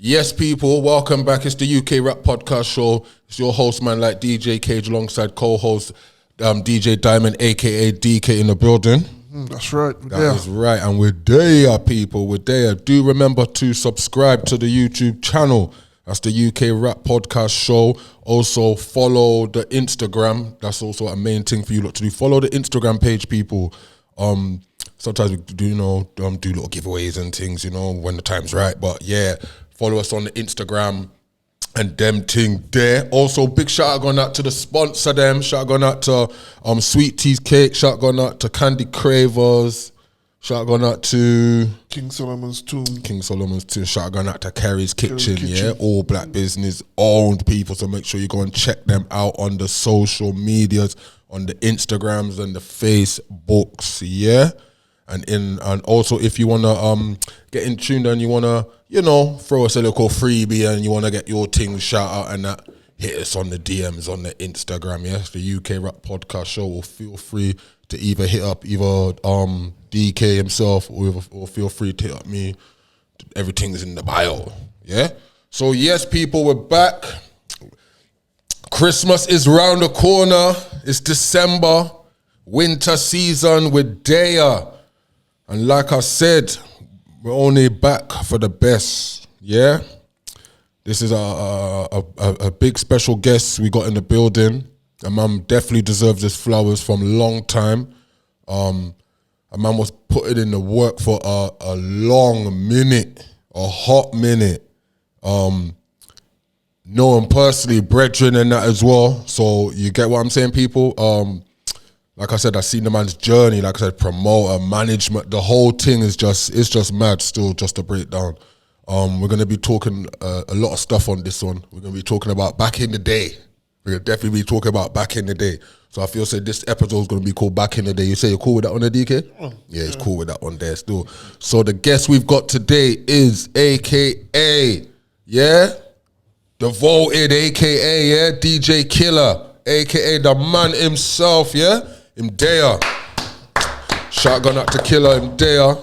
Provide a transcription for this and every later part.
Yes, people, welcome back. It's the UK Rap Podcast Show. It's your host, man, like DJ Cage, alongside co-host DJ Diamond, aka DK, in the building. That's right. That is right, and we're there, people. We're there. Do remember to subscribe to the YouTube channel. That's the UK Rap Podcast Show. Also, follow the Instagram. That's also a main thing for you lot to do. Follow the Instagram page, people. Sometimes we do, do little giveaways and things, when the time's right. But yeah, follow us on the Instagram and them thing there. Also, big shout out going out to the sponsor them. Shout out going out to Sweet Tea's Cake. Shout out going out to Candy Cravers. Shout out going out to King Solomon's Tomb. Shout out going out to Kerry's Kitchen. Yeah, all black business owned people. So make sure you go and check them out on the social medias, on the Instagrams and the Facebooks. Yeah. And also if you wanna get in tune and you wanna, throw us a little freebie and you wanna get your thing shout out and that, hit us on the DMs on the Instagram. Yes, the UK Rap Podcast Show. Or feel free to either hit up DK himself or feel free to hit up me. Everything's in the bio. Yeah. So yes, people, we're back. Christmas is round the corner. It's December, winter season. We're there. And like I said, we're only back for the best, yeah? This is a big special guest we got in the building. A man definitely deserves his flowers from a long time. A man was putting in the work for a long minute, a hot minute. Know him personally, brethren and that as well. So you get what I'm saying, people? Like I said, I've seen the man's journey. Like I said, promoter, management, the whole thing is just mad still, just to break down. We're going to be talking a lot of stuff on this one. We're going to be talking about back in the day. We're going to definitely be talking about back in the day. So I feel this episode is going to be called Back in the Day. You say you're cool with that one there, DK? Yeah, it's cool with that one there still. So the guest we've got today is AKA, yeah? Devoted, AKA, yeah? DJ Killer, AKA the man himself, yeah? Him there. Shotgun out to Killer, him there.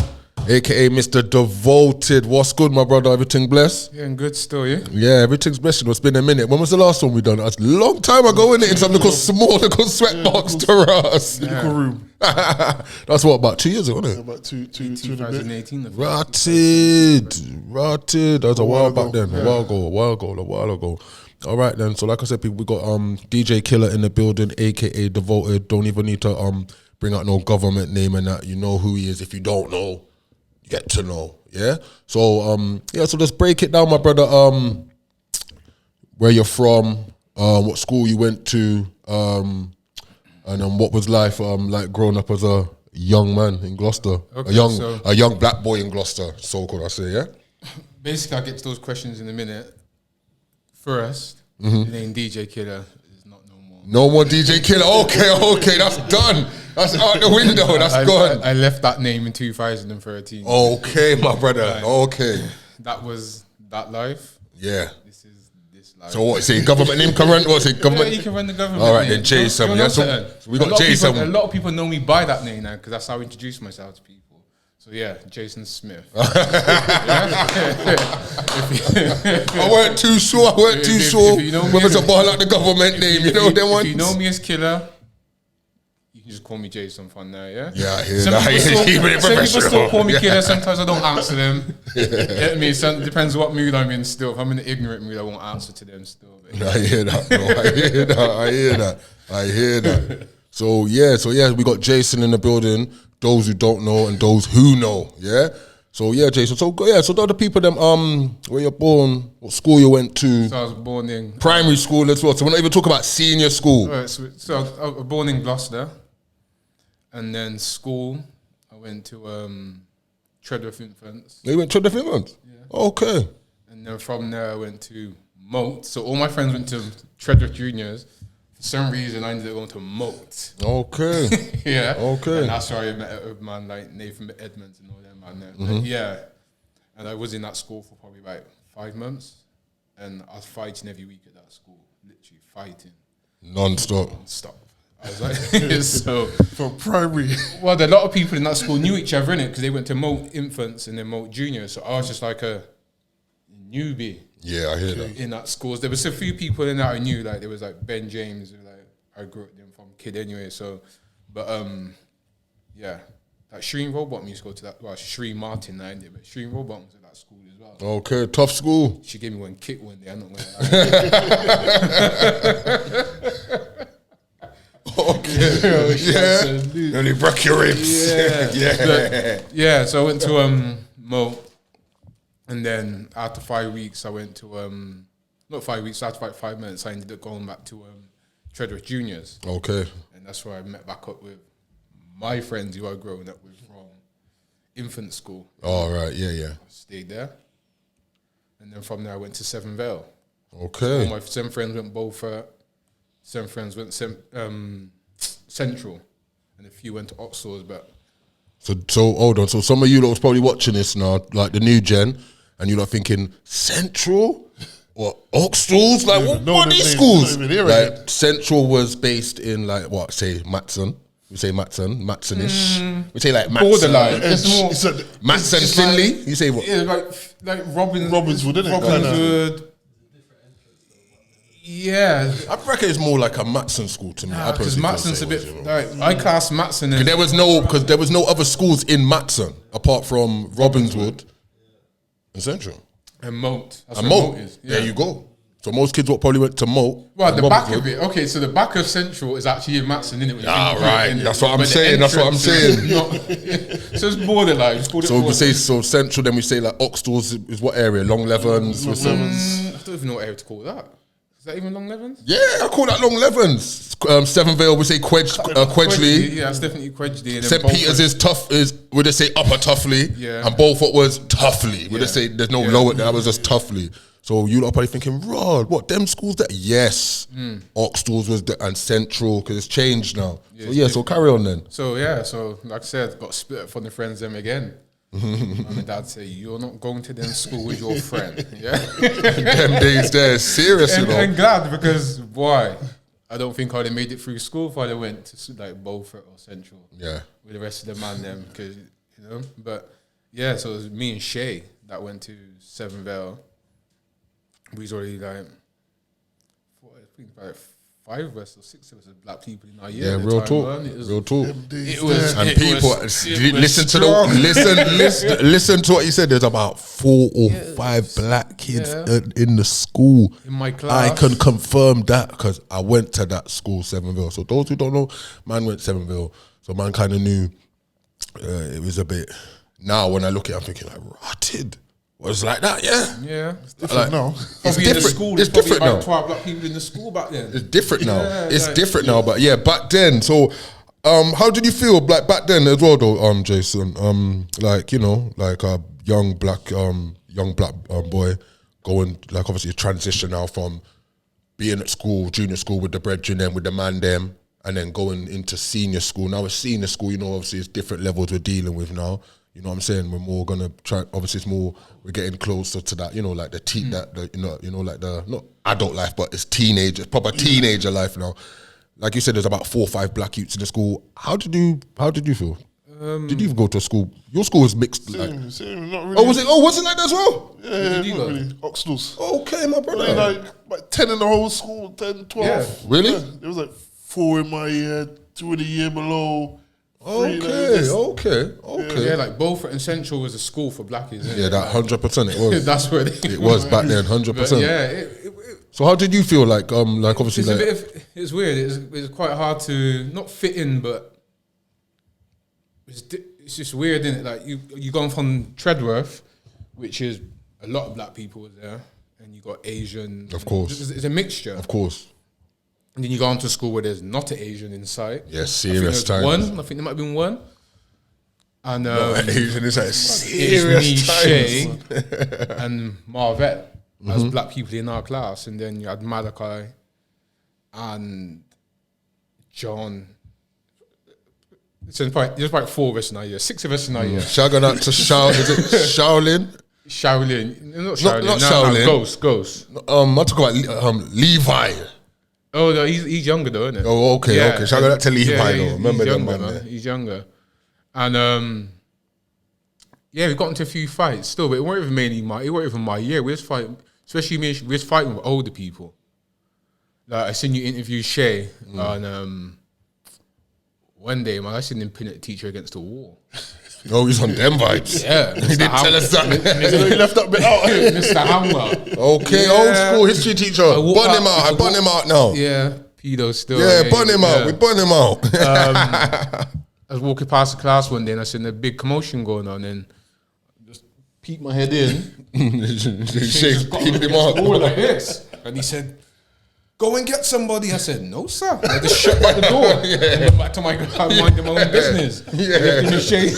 AKA Mr. Devoted. What's good, my brother? Everything blessed? Yeah, and good still, yeah? Yeah, everything's blessed. It's been a minute. When was the last one we done? That's a long time ago, innit? In some little small sweatbox to us. Little room. That's what, about 2 years ago, wasn't it? About two 2018. Rotted. That was a while back then. A while ago. All right then. So like I said, people, we got DJ Killer in the building, aka Devoted. Don't even need to bring out no government name and that. You know who he is. If you don't know, you get to know. Yeah. So so let's break it down, my brother. Where you're from, what school you went to, and what was life like growing up as a young man in Gloucester, Okay, a young black boy in Gloucester. So could I say, yeah? Basically, I'll get to those questions in a minute. First, the name DJ Killer is not no more. No more DJ Killer. Okay, that's done. That's out the window. That's gone. I left that name in 2013. Okay, my brother. Okay. That was that life. Yeah. This is this life. So what? Say government name can run? What's it? Government? Yeah, you can run the government. All right, name. then Jason. Yeah, so we got Jason. A lot of people know me by that name now because that's how I introduce myself to people. So yeah, Jason Smith. I weren't too sure. Whether to ball out the government name, If you know me as Killer, you can just call me Jason for now, yeah? Yeah, I hear Some people still call me Yeah. Killer. Sometimes I don't answer them. Get me? It depends what mood I'm in still. If I'm in an ignorant mood, I won't answer to them still. I hear that, bro. I hear that. So we got Jason in the building. Those who don't know and those who know, yeah. So yeah, Jason. So the other people, where you're born, what school you went to. So I was born in primary school as well. So we're not even talking about senior school. Right, so I was born in Gloucester, and then school I went to Treadworth Infants. You went to Treadworth Infants? Yeah. Okay. And then from there I went to Moat. So all my friends went to Treadworth Juniors. For some reason, I ended up going to Moat. Okay. Yeah. Okay. And that's where I met a man like Nathan Edmonds and all them man there. Mm-hmm. Yeah. And I was in that school for probably about 5 months. And I was fighting every week at that school. Literally fighting. Non-stop. I was like, so. For primary. Well, a lot of people in that school knew each other, innit? Because they went to Moat Infants and then Moat Junior. So I was just like a newbie. Yeah, I hear that. In that schools. There was a few people in that I knew, like there was like Ben James, who, like I grew up with him from kid anyway. So, but yeah, like Shireen Robottom used to go to that. Well, Shireen Martin, I did, but Shireen Robottom was at that school as well. Okay, tough school. She gave me one kick one day. I'm not gonna Okay, yeah. And you broke your ribs. Yeah, yeah. yeah. So I went to Mo, and then after 5 weeks, I went to not 5 weeks. After like 5 minutes, I ended up going back to Treadworth Juniors. Okay. And that's where I met back up with my friends who I've grown up with from infant school. All right. Yeah, yeah. Stayed there. And then from there, I went to Seven Vale. Okay. All my 7 friends went Beaufort. 7 friends went Central. And a few went to Oxford, but... So hold on. So some of you lot was probably watching this now, like the new gen, and you're not thinking Central or Oxtools. Like what are these schools? Like Central was based in like what? Say Matson. We say Matsonish. We say like Matson. Borderline. It's more Matson Finley. You say what? Yeah, like Robbinswood, isn't it? Robbinswood. Yeah, I reckon it's more like a Matson school to me. because Matson's a bit like I class Matson as There was no other schools in Matson apart from Robbinswood and Central. and Moat. That's And where Moat. is. There you go. So most kids probably went to Moat. Well, and the back Robbinswood. of it. Okay, so the back of Central is actually in Matson, isn't it? Right. That's what I'm saying. That's what I'm saying. So it's borderline. It's called it So we borderline. say Central, then we say like Oxtools is what area? Long Levens. I don't even know what area to call that. Is that even Long Levens? Yeah, I call that Long Levens. Seven Vale, we say Quedgley. Yeah, it's definitely Quedgley. St. Peter's is tough. Would they say Upper Toughly? Yeah. And Beaufort was Toughly. Would they Yeah. say there's no Yeah. lower? That was just Toughly. So you lot are probably thinking, Rod, what them schools? That yes, Oxtools was and Central because it's changed now. So carry on then. So yeah, so like I said, got split up from the friends them again. And my dad said, "You're not going to them school with your friend." Yeah, Them days there, serious, you know. and glad because why? I don't think I'd have made it through school if I'd have went to like Beaufort or Central. Yeah. With the rest of the man them because you know. But yeah, so it was me and Shay that went to Seven Vale. We was already like, I think about 5 of us or 6 of us as black people in our year. Yeah, at the real time, talk. man. It was, Real talk. It was, And it people was, listen to what you said. There's about 4 or 5 black kids in the school. in my class. I can confirm that because I went to that school, Sevenville. So those who don't know, man went Sevenville. So man kind of knew it was a bit. Now when I look at it, I'm thinking like rotted. Was like that, yeah. Yeah, Like, now. it's probably in the different. school. It's There's probably different now. about 12 black people in the school back then. It's different now. Yeah, It's like- different now. But yeah, back then. So, how did you feel like back then as well, though, Jason? Like you know, like a young black boy going like obviously a transition now from being at school, junior school with the brethren, then with the man them, and then going into senior school. Now, with senior school, you know, obviously it's different levels we're dealing with now. You know what I'm saying? We're more gonna try. Obviously, it's more. We're getting closer to that. You know, like the like the not adult life, but it's teenage, it's proper teenager life now. Like you said, there's about 4 or 5 black youths in the school. How did you feel? Did you even go to a school? Your school was mixed. Like, Same, not really. oh, was it? Oh, was it like that as well? Yeah, you not go? really. Oxtools. Okay, my brother. Only like 10 in the whole school, 10, 12. Yeah. Really? Yeah, there was like 4 in my year, 2 in the year below. 3, Okay. Yeah, like Beaufort and Central was a school for blackies. Isn't Yeah, it? that 100% it was. That's where It was back then, 100%. But yeah, So how did you feel like obviously it's a like bit of, it's weird. It's quite hard to not fit in, but it's just weird, isn't it? Like you gone from Treadworth, which is a lot of black people was there, and you got Asian. Of course. It's a mixture. of course. And then you go on to school where there's not an Asian in sight. Yeah, I think serious there's times. one. I think there might have been one. And Asian is like it's me, serious Shay, times. and Marvette as black people in our class, and then you had Malachi and John. So there's like 4 of us in our year, 6 of us in our year. Shouting out to is it Shaolin? Shaolin, not Shaolin, not no, Shaolin. Ghost. I'm talking about Levi. Oh no, he's younger though, isn't it? Oh, okay. Shout out to Levi though. he's Remember them younger, man there. He's younger, and Yeah, we got into a few fights still, but it weren't even my year. We was fighting, especially me. We was fighting with older people. Like I seen you interview Shay on one day, man. I seen him pin a teacher against the wall. Oh, he's on them vibes. Yeah, He didn't tell us that. He left that bit out. Mr. Hamler. Okay, old school history teacher. Bun him out. I bun him out now. Yeah, pedo still. Yeah, bun him out. We bun him out. I was walking past the class one day and I seen a big commotion going on and just peeked my head in. Shake him out. All like this. And he said, "Go and get somebody." I said, "No, sir." I just shut by the door and went back to my mind my own business. In the shade.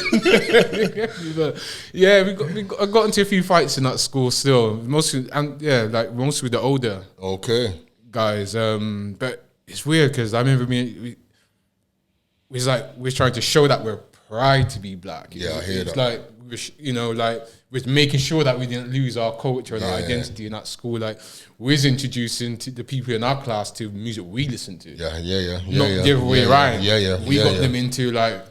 Yeah, I got into a few fights in that school still. Mostly with the older guys. But it's weird because I remember we was trying to show that we're proud to be black. I hear it's that. Like we're making sure that we didn't lose our culture and our identity in that school. Like we was introducing to the people in our class to music we listen to. Not the other way around. We got them into like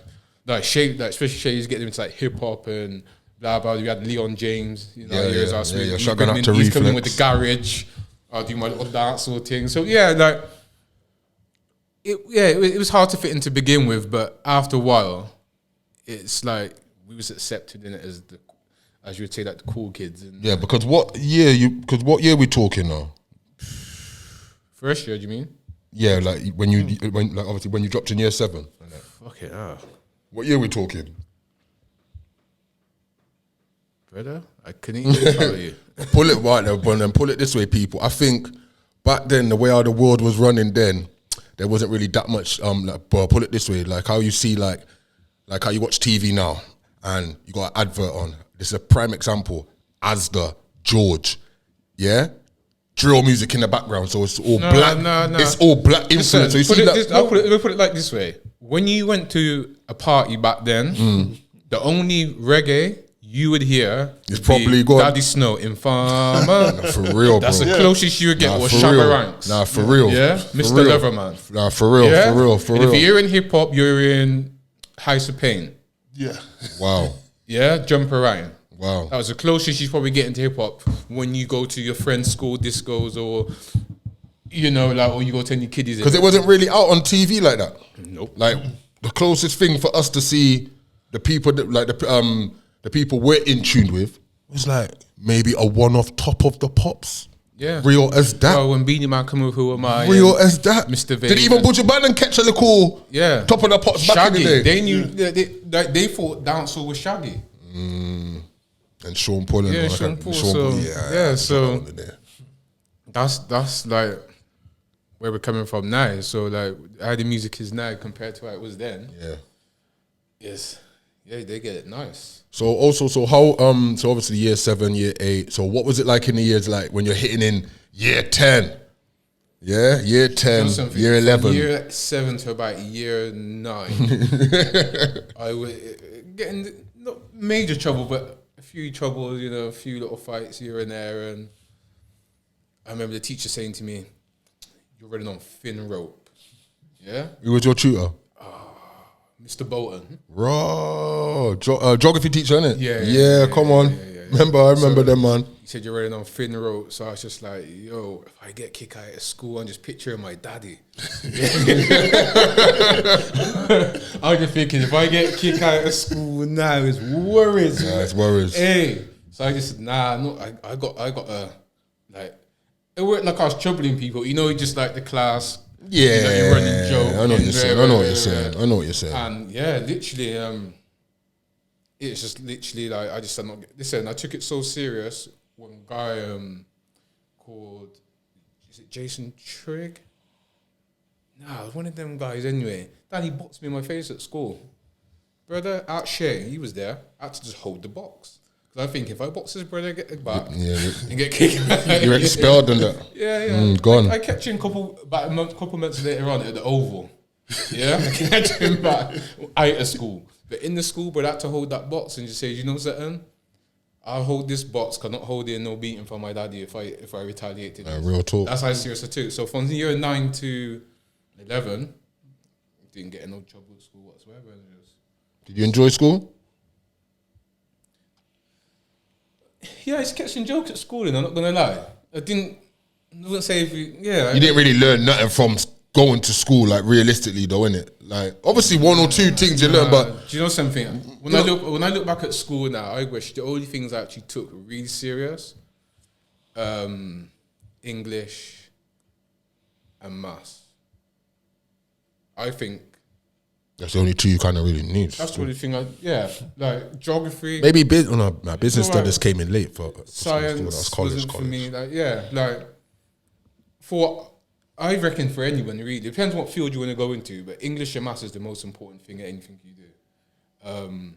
shape, like especially Shay's getting them into like hip hop and blah blah. We had Leon James, years our Shotgun up to he's coming Reflex. with the garage. I'll do my little dance sort of thing. So yeah, like it was hard to fit in to begin with, but after a while, it's like we was accepted in it as you would say, like the cool kids. And because what year we talking now? First year, do you mean? Yeah, like when you dropped in year 7. Fuck it, What year we talking? brother, I couldn't even tell you. Pull it right there, but then pull it this way, people. I think back then, the way how the world was running then, there wasn't really that much. Pull it this way, like how you see, like how you watch TV now, and you got an advert on. This is a prime example. Asda, George, drill music in the background, so it's all black. No. It's all black influence. So you see that? Let me put it like this way: when you went to a party back then, the only reggae you would hear it's probably got Daddy Snow, Informer. For real, That's bro. the closest you would get was for Shabba real. Ranks. Nah, for real. Yeah, For Mr. real. Leatherman. Nah, for real, Yeah? for And real. if you're in hip hop, you're in House of Pain. Yeah. Wow. Yeah, Jump Around. Wow. That was the closest you probably get into hip hop when you go to your friend's school discos or or you go to any kiddies. Because it wasn't really out on TV like that. Nope. Like the closest thing for us to see the people that the people we're in tune with was like maybe a one-off Top of the Pops. Yeah. Real as that. Oh, when Beanie Man come with Who Am I? Real as that. Mr. Did even Butcher Bannon catch a little Top of the Pops Shaggy. back in the day? They knew they thought dancehall was Shaggy. And Sean Paul and all Sean that. Paul. So That's like where we're coming from now. So like how the music is now compared to how it was then. Yeah. Yes. Yeah, they get it nice. So how so obviously year 7, year 8. So what was it like in the years like when you're hitting in year 10? Yeah, year 10, year 11. From year 7 to about year 9. I was getting not major trouble, but a few troubles, a few little fights here and there. And I remember the teacher saying to me, "You're running on thin rope." Yeah? Who was your tutor? Mr. Bolton. Raw. Geography teacher, innit? Yeah, come on. yeah. I remember them, man. He said, "You're running on thin rope." So I was just like, yo, if I get kicked out of school, I'm just picturing my daddy. I was just thinking, if I get kicked out of school now, it's worries. Yeah, it's worries. Hey. So I just said, I got like, it worked like I was troubling people. Just like the class. Yeah. You're running joke. I know what you're saying. And yeah, literally, it's just literally like I just said, listen, I took it so serious. One guy called, is it Jason Trigg? Nah, it was one of them guys anyway. Then he boxed me in my face at school. Brother, out Shay, he was there. I had to just hold the box. Because I think if I box his brother, get it back and get kicked. You're expelled and that. Yeah. Gone. I kept you in couple months later on at the Oval. Yeah, I kept him back out of school. But in the school, but I had to hold that box and just say, you know something? I'll hold this box, cause not holding no beating from my daddy if I retaliated. Real talk. That's how serious I took it. So from year 9 to 11, didn't get in no trouble at school whatsoever. Did you enjoy school? I used to catch some jokes at school, and I'm not gonna lie. I wouldn't say if you didn't really learn nothing from going to school, like realistically though, innit? Like obviously one or two things you learn, but do you know something? When I look back at school now, I wish the only things I actually took really serious, English and maths. I think that's the only two you kind of really need. that's the only thing. Like geography. Maybe my business studies came in late for science. College. Wasn't for me. I reckon for anyone really, it depends what field you want to go into, but English and maths is the most important thing at anything you do.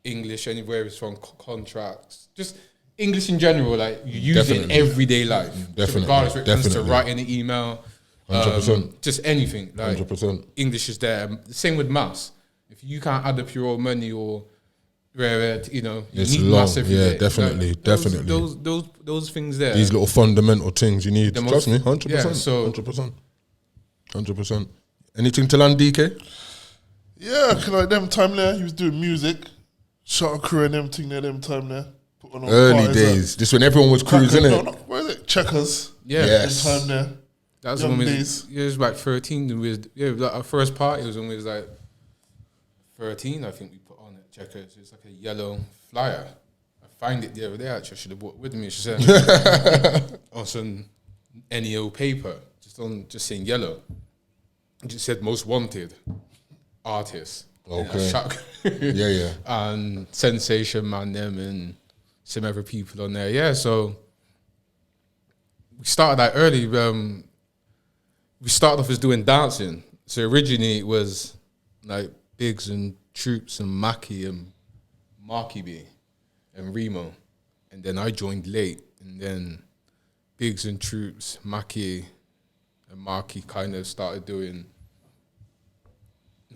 English, anywhere it's from contracts, just English in general, like you use it in everyday life. Definitely. So regardless if it comes to writing an email, 100%. just anything. Like 100%. English is there. The same with maths. If you can't add up your own money or you It's need long. maths every day. Definitely, Like, definitely. Those things there. These little fundamental things you need. The Trust me, most- 100%. yeah, so- 100%. Anything to land, DK? Yeah, cause like them time there, he was doing music, shot a crew and them thing there, them time there. Put on all Early parties, days. This when everyone was cruising, No, innit? where is it? Checkers. Yeah. Yes. Them time there. That was Young when days. it was like 13. Like our first party was when we was like 13. I think we put on at Checkers. It's like a yellow flyer. I find it the other day. Actually, I should have brought it with me. She said on some NEO paper, just saying yellow. It just said most wanted artists. Okay. And Yeah. and Sensation Man them and some other people on there. Yeah, so we started that early. We started off as doing dancing. So originally it was like Biggs and Troops and Mackie and Marky B and Remo. And then I joined late. And then Biggs and Troops, Mackie and Marky kind of started doing,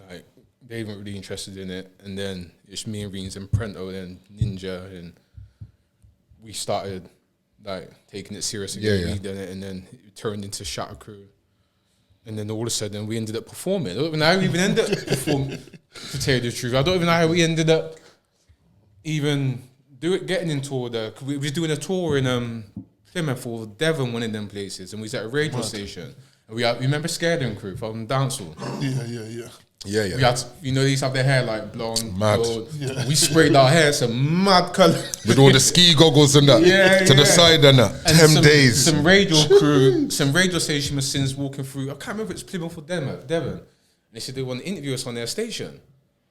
like, they weren't really interested in it. And then it's me and Reens and Prento and Ninja. And we started, like, taking it serious again. Yeah. We done it, and then it turned into Shatter Crew. And then all of a sudden, we ended up performing. I don't even know how we even ended up performing, to tell you the truth. I don't even know how we ended up even getting in tour there. 'Cause we was doing a tour in Plymouth or Devon, one of them places, and we was at a radio station. And we remember Scared and Crew from Dancehall. Yeah. Yeah. We had, they used to have their hair like blonde, Mad. gold. We sprayed our hair some mad colour. With all the ski goggles and that. To the side and that. And 10 some, days. Some radio crew, some radio station was since walking through. I can't remember if it's Plymouth or Devon. And they said they want to interview us on their station,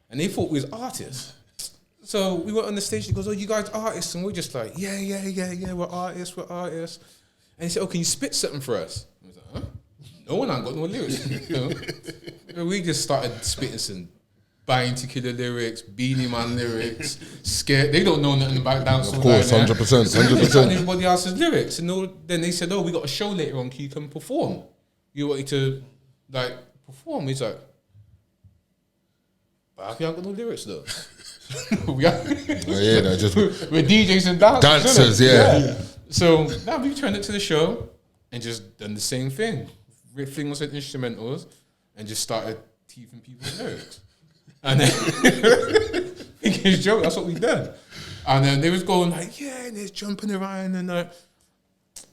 and they thought we was artists. So we went on the station. He goes, "Oh, you guys artists?" And we're just like, "Yeah, we're artists. And he said, "Oh, can you spit something for us?" I was like, "Huh? No one ain't got no lyrics." We just started spitting some Buying to Killer lyrics, Beanie Man lyrics, Scared. They don't know nothing about dancehall. Of course, 100%. Everybody else's lyrics. And then they said, "Oh, we got a show later on. Can you come perform? You want to perform?" He's like, "But we haven't got no lyrics though." They're just We're DJs and dancers. dancers, yeah. So now we turned it to the show and just done the same thing. Riffing on some instrumentals and just started teething people's lyrics. And then thinking it's joke, that's what we done. And then they was going like, yeah, and they're jumping around and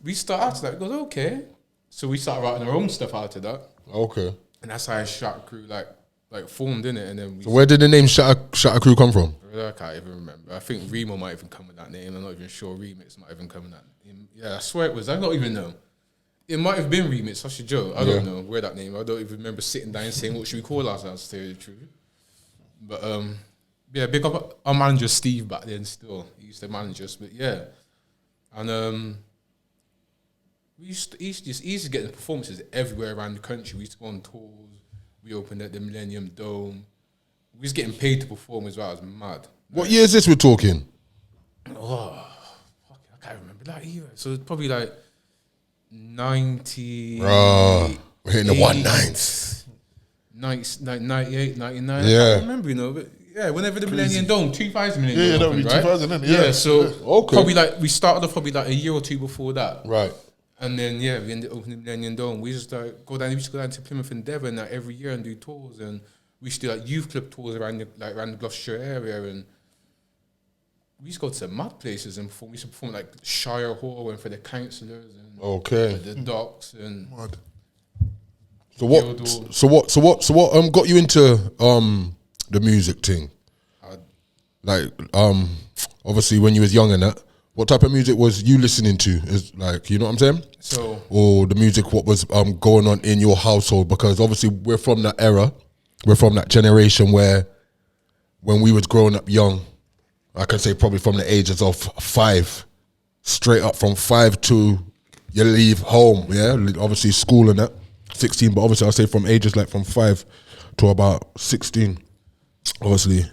we started after that. It goes, okay. So we started writing our own stuff after that. Okay. And that's how Shatter Crew like formed in it. And then So where did the name Shatter Crew come from? I can't even remember. I think Remo might even come with that name. I'm not even sure. Remix might even come with that name. Yeah, I swear it was. I don't even know. It might have been Remix. Such a joke. I don't know where that name. I don't even remember sitting down and saying, what should we call ourselves, to tell you the truth. But yeah, big up our manager Steve back then still. He used to manage us, but yeah. And we used to get the performances everywhere around the country. We used to go on tours. We opened at the Millennium Dome. We was getting paid to perform as well. It was mad. What year is this we're talking? Oh, fuck, I can't remember that either. So it's probably like 90. We're hitting the 19s. 98, 99. Yeah. I can't remember, but yeah, whenever the Millennium Dome, 2000 Millennium Yeah, that Dome, would be right? 2000 then, Yeah, so Okay. probably like, we started off probably like a year or two before that. Right. And then, yeah, we ended up opening the Millennium Dome. We used to go down to Plymouth and Devon every year and do tours. And we used to do like youth club tours around the Gloucester area. And we used to go to some mad places and perform. We used to perform like Shire Hall and for the councillors and Okay. the docks and Mad. So what got you into the music thing? Like obviously when you was young and that, what type of music was you listening to? Is like, you know what I'm saying? So, or the music what was going on in your household, because obviously we're from that era, we're from that generation where when we was growing up young, I can say probably from the ages of 5, straight up from 5 to you leave home, yeah, obviously school and that, 16, but obviously I'll say from ages like from 5 to about 16, obviously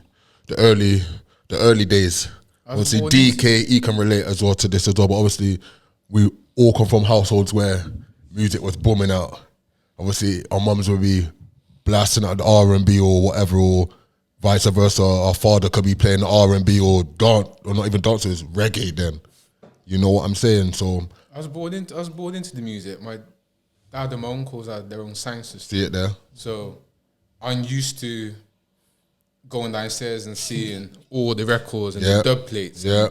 the early days. Obviously DK, he can relate as well to this as well, but obviously we all come from households where music was booming out. Obviously our mums would be blasting out the R&B or whatever, or vice versa. Our father could be playing the R&B or dance, or not even dance, it's reggae then. You know what I'm saying? So I was born into the music. My dad and my uncles had their own sound system. see it there? So I'm used to going downstairs and seeing all the records and the dub plates. Yeah.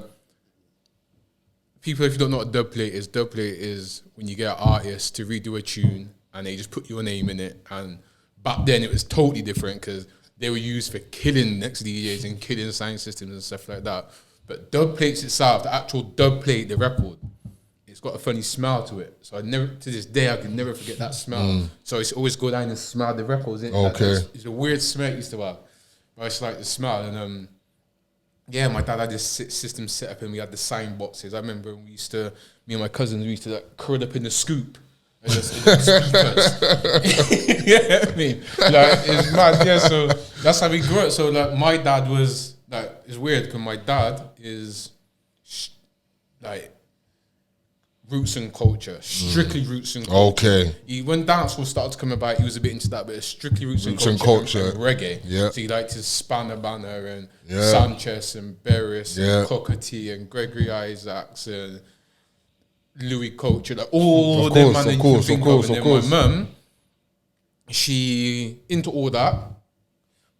People, if you don't know what dub plate is when you get an artist to redo a tune and they just put your name in it. And back then it was totally different because they were used for killing next DJs and killing sound systems and stuff like that. But dub plates itself, the actual dub plate, the record, it's got a funny smell to it. So to this day, I can never forget that smell. So it's always go down and smell the records. Okay. It's a weird smell it used to have. But it's like the smell. And my dad had this system set up and we had the sign boxes. I remember me and my cousins, we used to like curl up in the scoop. And just speakers. Yeah, I mean, like, it's mad. Yeah, so that's how we grew up. So like my dad was like, it's weird because my dad is like roots and culture, strictly roots and culture. Okay. When dancehall started to come about, he was a bit into that, but it's strictly roots and culture. And reggae. Yeah. So he liked to Spanner Banner and Sanchez and Beres and Cockatee and Gregory Isaacs and Louis Culture, like all of them, man. Of course. My mum, she into all that,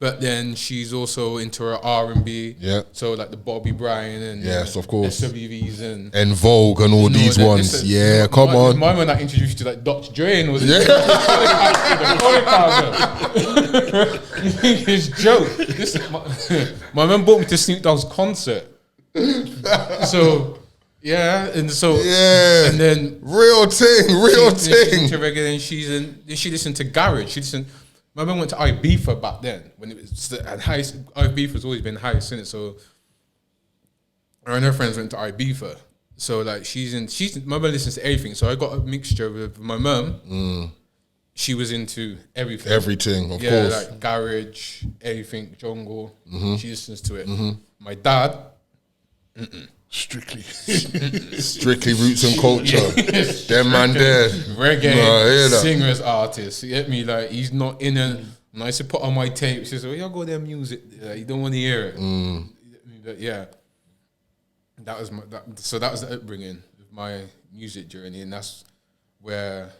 but then she's also into her R&B. Yeah. So like the Bobby Bryan and of course, SWVs and Vogue and all these ones. Come on. My mum that introduced you to like Dr. Dre and was his joke. My mum brought me to Snoop Dogg's concert. So. Yeah, and so and then real thing. She's into reggae, and she listened to garage. My mum went to Ibiza back then when it was and highest. Ibiza's always been highest, isn't it? So her and her friends went to Ibiza. So like my mum listens to everything. So I got a mixture with my mum. She was into everything. Everything, of course. Like garage, everything, jungle. She listens to it. My dad. Strictly roots and culture. Them man there. Reggae, singers, artists. You get me? Like, he's not in a... When I used to put on my tape, she says, "Oh, y'all go there music. You don't want to hear it." But yeah. That was the upbringing of my music journey, and that's where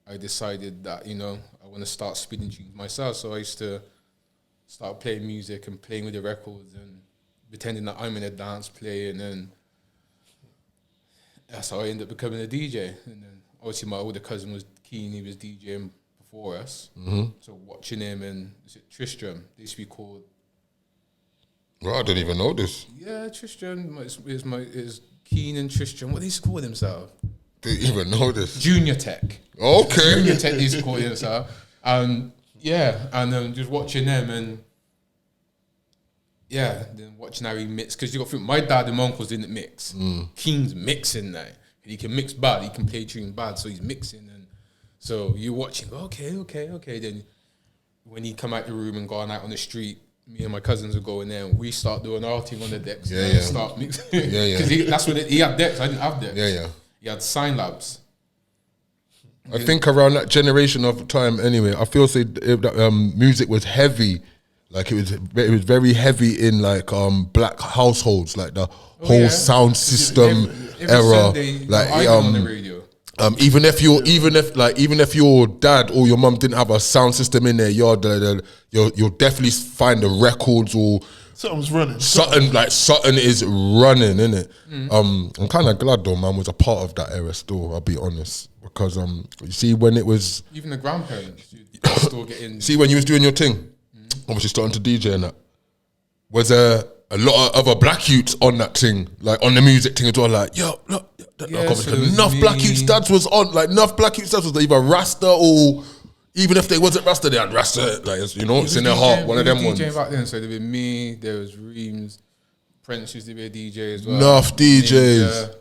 I decided that, I want to start spinning tunes myself. So I used to start playing music and playing with the records and pretending that I'm in a dance play, and then that's how I ended up becoming a DJ. And then obviously my older cousin was keen; he was DJing before us. So watching him, and is it Tristram? They used to be called. Well, I didn't even know this. Yeah, Tristram is Keen and Tristram. What do they call themselves? Didn't even know this. Junior Tech. Okay. Junior Tech. They used to call themselves. And just watching them and. Yeah, then watching how he mix, because you got to think my dad and my uncles didn't mix. Keen's mixing now. He can mix bad, he can play tune bad, so he's mixing, and so you're watching. Okay. Then when he come out the room and going out on the street, me and my cousins would go in there and we start doing our thing on the decks. And start mixing. Because that's what he had decks. I didn't have decks. He had sign labs. I think around that generation of time, anyway, I feel that music was heavy. Like it was very heavy in like black households, like the whole sound system era. Sunday, like on the radio. Even if your dad or your mum didn't have a sound system in their yard, you'll definitely find the records or Something's running. Something is running, innit? I'm kind of glad though, man, was a part of that era still. I'll be honest, because you see when it was even the grandparents still getting. See when you was doing your thing, obviously starting to DJ and that. Was a lot of other black youths on that thing, like on the music thing as well. Like, yo, look, enough black youths dads was on, like enough black youths dads was either Rasta or. Even if they wasn't Rasta, they had Rasta, like, you know, it's in their heart, one of them ones. Back then, so there was me, there was Reams, Prince used to be a DJ as well. Enough DJs.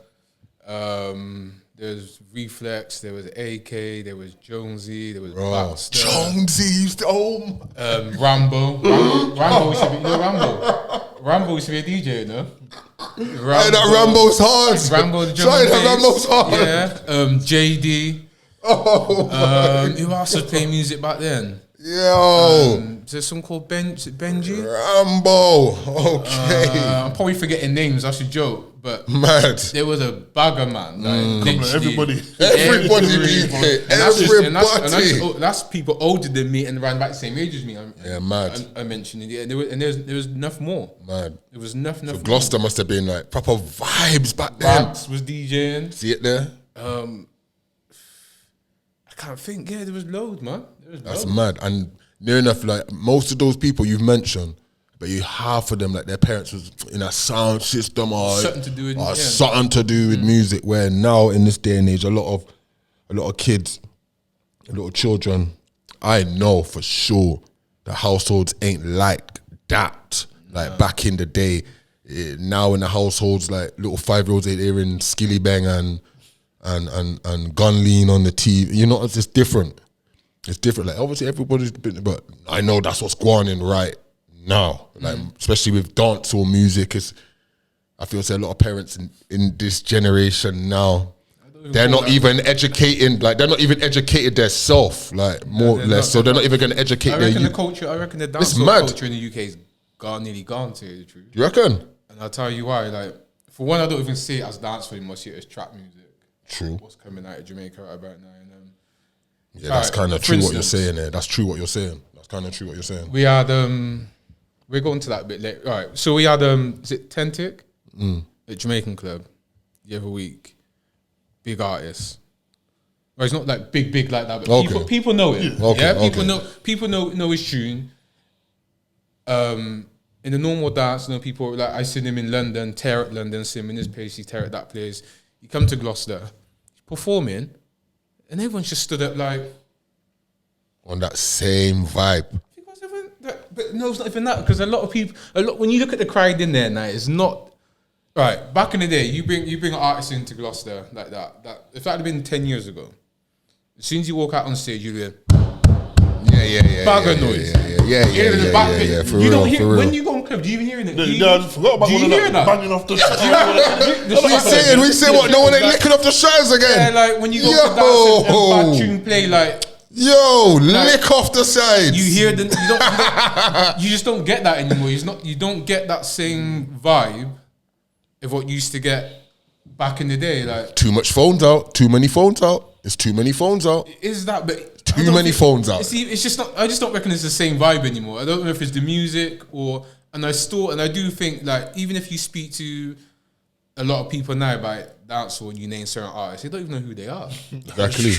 Ninja, there was Reflex, there was AK, there was Jonesy, there was Baxter. Jonesy used to, Rambo. Rambo used to be, Rambo used to be a DJ, you know? Hey, that Rambo's hard. Rambo, the Sorry, that Rambo's hard. Yeah, JD. Who else was playing music back then? Yo, there's some called Benji. Rambo. Okay, I'm probably forgetting names. That's a joke, but mad. There was a bagger man. Like everybody. That's people older than me and around about the same age as me. Mad. I mentioned it. Yeah, there was enough more. Mad. There was enough. So Gloucester must have been like proper vibes back then. Raps was DJing. See it there. I can't think. Yeah, there was loads, man. That's mad. And near enough, like most of those people you've mentioned, but you half of them, like their parents was in a sound system or something to do with music. Where now in this day and age, a lot of kids, a lot of children, I know for sure the households ain't like that. Like back in the day, now in the households, like little 5-year-olds ain't hearing Skilly Bang and Gun Lean on the TV. You know, it's just different. It's different. Like obviously everybody's been, but I know that's what's going on right now. Like especially with dancehall music, I feel a lot of parents in this generation now, they're not even educating. Like they're not even educated themselves. Like more or less, so they're not even going to educate their youth. I reckon the dancehall culture in the UK is nearly gone. To tell you the truth, you reckon? And I'll tell you why. Like for one, I don't even see it as dancehall anymore. I see it as trap music. True. What's coming out of Jamaica right about now? Yeah, that's kind of true what you're saying there. That's true what you're saying. That's kind of true what you're saying. We had we're going to that a bit later. All right, so we had is it Tentic at Jamaican Club the other week. Big artist. Well, it's not like big like that, but people know it. People know his tune. In the normal dance, people like I seen him in London, tear at London, see him in this place, he tear at that place. You come to Gloucester, performing, and everyone's just stood up like on that same vibe. But no, it's not even that, because a lot of people, when you look at the crowd in there now, it's not right. Back in the day, you bring an artist into Gloucester like that. If that had been 10 years ago, as soon as you walk out on stage, you go, bagger noise. Yeah. For you real, don't hear for real. when you go on club. Do you even hear it? I forgot about one of that banging off the. We say what? No one ain't licking off the sides again. Yeah, like when you go to dance and bad tune play, like lick off the sides. You hear the you just don't get that anymore. You don't get that same vibe of what you used to get back in the day. Like too much phones out, too many phones out. It's too many phones out. Is that? But too many phones out. It's just not. I just don't reckon it's the same vibe anymore. I don't know if it's the music or. And I do think like even if you speak to a lot of people now about dancehall and you name certain artists, they don't even know who they are. Exactly.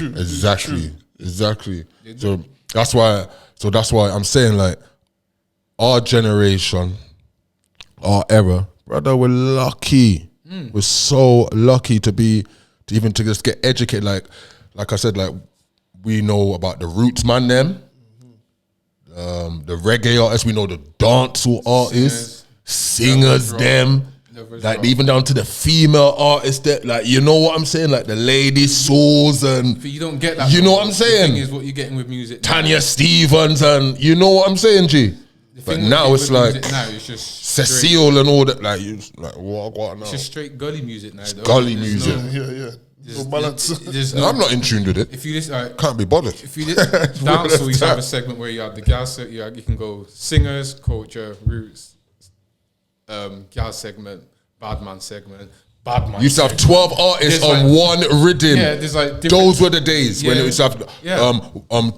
So that's why I'm saying like our generation, our era, brother, we're lucky. We're so lucky to just get educated. Like I said, like we know about the roots man them, the reggae artists, we know the dancehall artists, singers them, like even down to the female artists that, like, you know what I'm saying, like the lady souls, and but you don't get that. You know what I'm saying? The thing is what you're getting with music. Tanya Stevens, and you know what I'm saying, G. But now it's like now it's just Cecile and all that. Like you, like what now? It's just straight gully music now. Gully music. No balance. I'm not in tune with it. If you just can't be bothered. If you dance, so you have a segment where you have the gas. You can go singers, culture, roots, gas segment, badman segment. You used to have 12 artists on one rhythm. Yeah, there's like those were the days when it used to have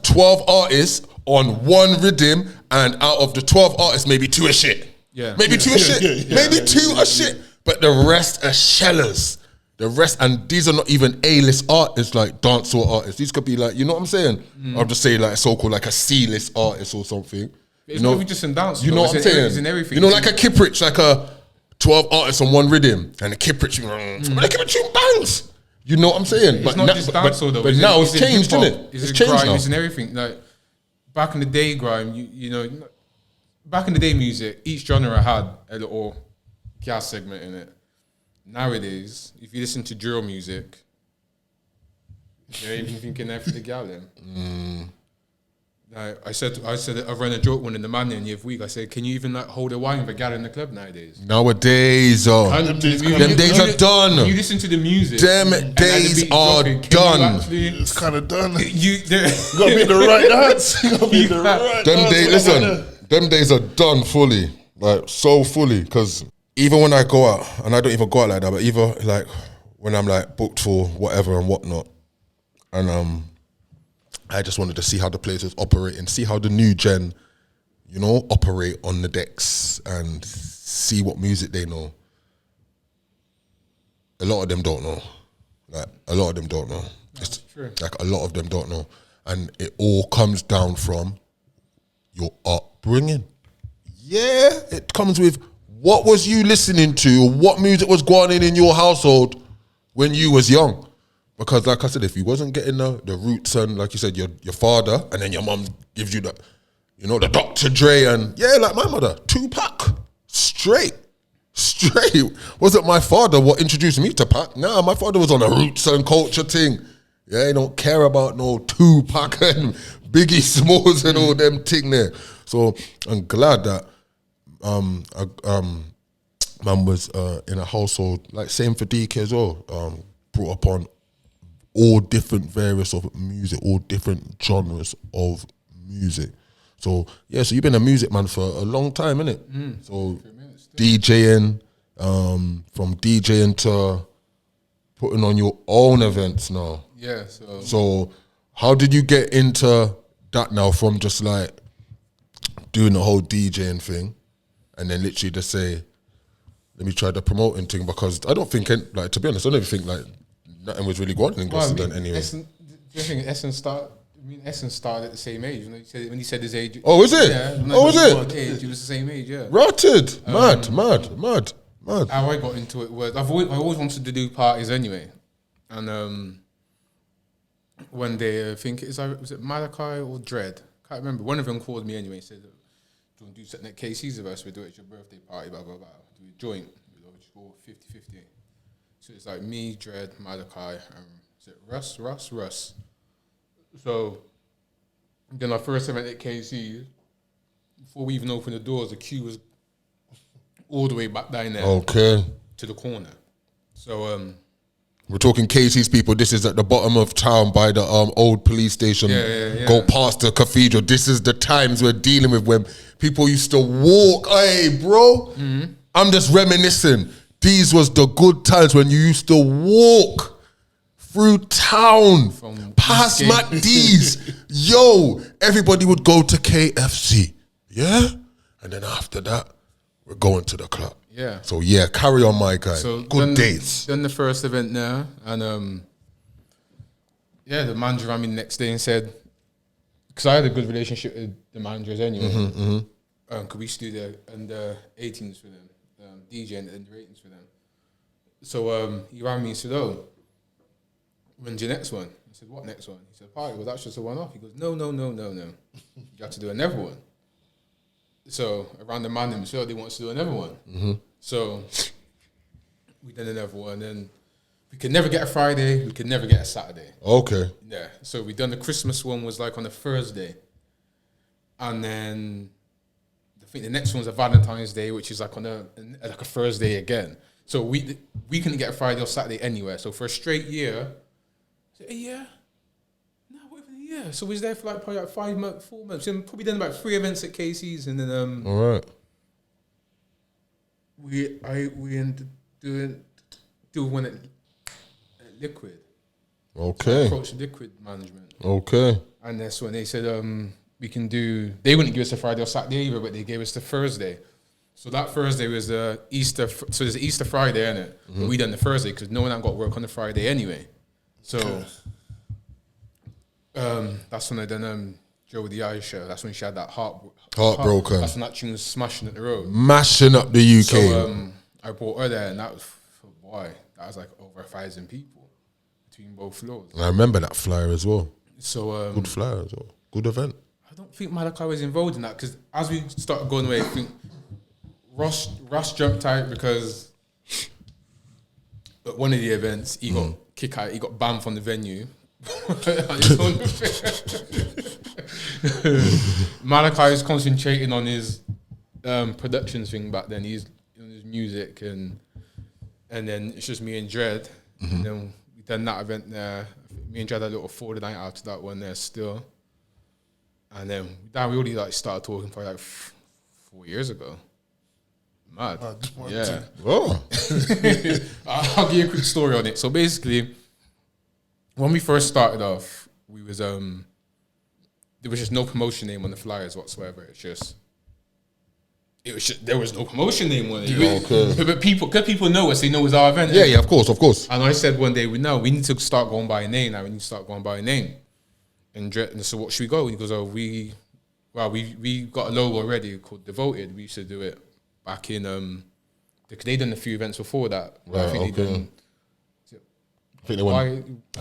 12 artists on one rhythm, and out of the 12 artists, maybe 2 are shit. Yeah. Maybe two are shit. Maybe two are shit. But the rest are shellers. The rest, and these are not even A-list artists, like dancehall artists. These could be like, you know what I'm saying? I'll just say like so-called like a C-list artist or something. It's not even just in dance. You know what I'm saying? It's in everything. You know, like a Kiprich, like a 12 artists on one rhythm, and the Kiprich, but the Kiprich bangs. You know what I'm saying? It's not just dancehall though. But now it's changed, isn't it? It's changed grime, now. it's in everything. Like back in the day, grime. You know, back in the day, music. Each genre had a little gas segment in it. Nowadays, if you listen to drill music, you're even thinking there for the gal then. Like I said, I ran a joke one in the man the other week. I said, can you even like hold a wine with a gal in the club nowadays? Nowadays, them days are done. You listen to the music. Them days are done. It's kind of done. You gotta be in the right dance. You gotta be in the right Them dance. days, listen, them days are done fully, like so fully. Because even when I go out, and I don't even go out like that, but even like when I'm like booked for whatever and whatnot, and I just wanted to see how the place was operating, see how the new gen, you know, operate on the decks and see what music they know. A lot of them don't know. Like, a lot of them don't know. It's true. Like, a lot of them don't know. And it all comes down from your upbringing. Yeah, it comes with what was you listening to, what music was going in your household when you was young. Because like I said, if you wasn't getting the roots and like you said, your father, and then your mum gives you the, you know, the Dr. Dre and yeah, like my mother, Tupac, straight. Wasn't my father what introduced me to Pac? Nah, my father was on a roots and culture thing. Yeah, he don't care about no Tupac and Biggie Smalls and all them thing there. So I'm glad that man was in a household, like same for DK as well, brought up on all different various of music, all different genres of music. So yeah, so you've been a music man for a long time, innit? So DJing, from DJing to putting on your own events now. Yeah. So how did you get into that now, from just like doing the whole DJing thing and then literally just say, let me try the promoting thing? Because I don't think, like, to be honest, I don't even think like nothing was really going in Gloucester then anyway. Essence started at the same age. When he said his age. Oh, is it? Yeah. Oh, is it? Age, he was the same age, yeah. Rotted. Mad. How I got into it was, I always wanted to do parties anyway. And one day, I think, was it Malachi or Dread? Can't remember. One of them called me anyway and said, do you want to do something at KC's with us? We do it at your birthday party, blah, blah, blah. Do a joint. We go 50-50. So it's like me, Dread, Malachi, is it Russ? So then our first event at KC, before we even opened the doors, the queue was all the way back down there. Okay. To the corner. So we're talking KC's people. This is at the bottom of town by the old police station. Yeah. Go past the cathedral. This is the times we're dealing with when people used to walk. Hey, bro. Mm-hmm. I'm just reminiscing. These was the good times when you used to walk through town, past MacD's. Yo, everybody would go to KFC. Yeah? And then after that, we're going to the club. Yeah. So yeah, carry on, my guy. So good days. Then the first event there, and the manager rang me the next day and said, because I had a good relationship with the managers anyway, could we do the 18s for them, DJ and the ratings for them. So he rang me and said, oh, when's your next one? I said, what next one? He said, party. Well, that's just a one-off. He goes, no. You have to do another one. So around the man himself, they want to do another one. Mm-hmm. So we did another one, and we could never get a Friday, we could never get a Saturday. Okay. Yeah. So we done the Christmas one was like on a Thursday, and then I think the next one's a Valentine's Day, which is like on a Thursday again. So we couldn't get a Friday or Saturday anywhere. So for a straight year, yeah, so we was there for like probably like 5 months, 4 months, and probably done about 3 events at KC's, and then all right, we ended doing one at Liquid. Okay, so I approached Liquid management. Okay, and that's when they said we can do. They wouldn't give us a Friday or Saturday either, but they gave us the Thursday. So that Thursday was Easter. So there's Easter Friday, innit? But we done the Thursday because no one had got work on the Friday anyway. So that's when I done Joe the Eye show. That's when she had that Heartbroken. That's when that tune was smashing at the road. Mashing up the UK. So I brought her there, and that was that was like over 1,000 people between both floors. I remember that flyer as well. So Good flyer as well. Good event. I don't think Malachi was involved in that because as we started going away, I think Ross jumped out because at one of the events he got kicked out. He got banned from the venue. Malachi is concentrating on his productions thing back then. He's on his music and then it's just me and Dread. And then we done that event there. Me and Dread had a little 4 night out to that one there still. And then we already like started talking for like 4 years ago. Mad. Yeah. Oh. I'll give you a quick story on it. So basically, when we first started off, we was there was just no promotion name on the flyers whatsoever. There was no promotion name on it. Okay. But people know us, they know it's our event. Yeah, of course. And I said one day, we need to start going by a name now. We need to start going by a name. And so what should we go? He goes, we got a logo already called Devoted. We used to do it back in because they done a few events before that. Right, I think I think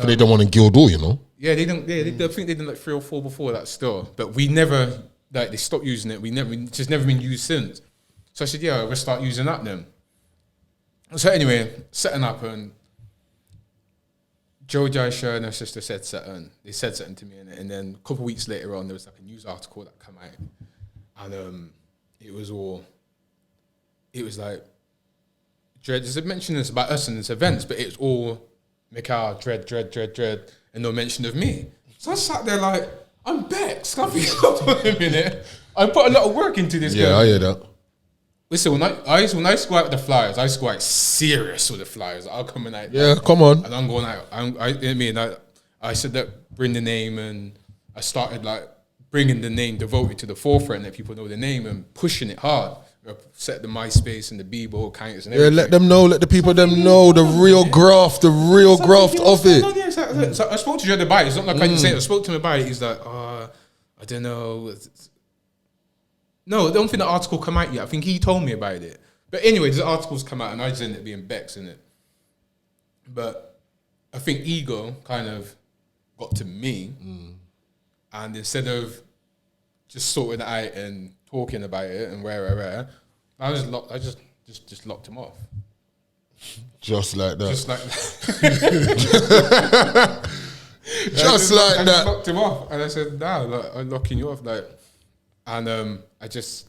they done one in Guildhall, you know. Yeah, they don't. Yeah, I think they done like 3 or 4 before that still. But we never they stopped using it. It's just never been used since. So I said, yeah, we'll start using that then. So anyway, setting up and Joe Jaisha and her sister said something. They said something to me, and then a couple of weeks later on, there was like a news article that came out, and it was like Dread. There's a mention this about us and this events, but it's all Mikal, Dread, and no mention of me. So I sat there like, I'm Bex. Hold on a minute. I put a lot of work into this. Yeah, I hear that. Listen, when I go out with the flyers, I go out serious with the flyers. I'll come in out. Yeah, come on. And I'm going out. I said that, bring the name, and I started like bringing the name Devoted to the forefront, that people know the name and pushing it hard. Set the MySpace and the Bebo counters and everything. Yeah, let them know, let the people know the real graft of it. So I spoke to Dread about it. It's not like I didn't say it. I spoke to him about it. He's like, I don't know. No, I don't think the article come out yet. I think he told me about it. But anyway, the articles come out and I just ended up being Bex in it. But I think ego kind of got to me. And instead of just sorting it out and talking about it and where, I just locked him off. Just like that. Just like that. I just locked him off. And I said, I'm locking you off. And I just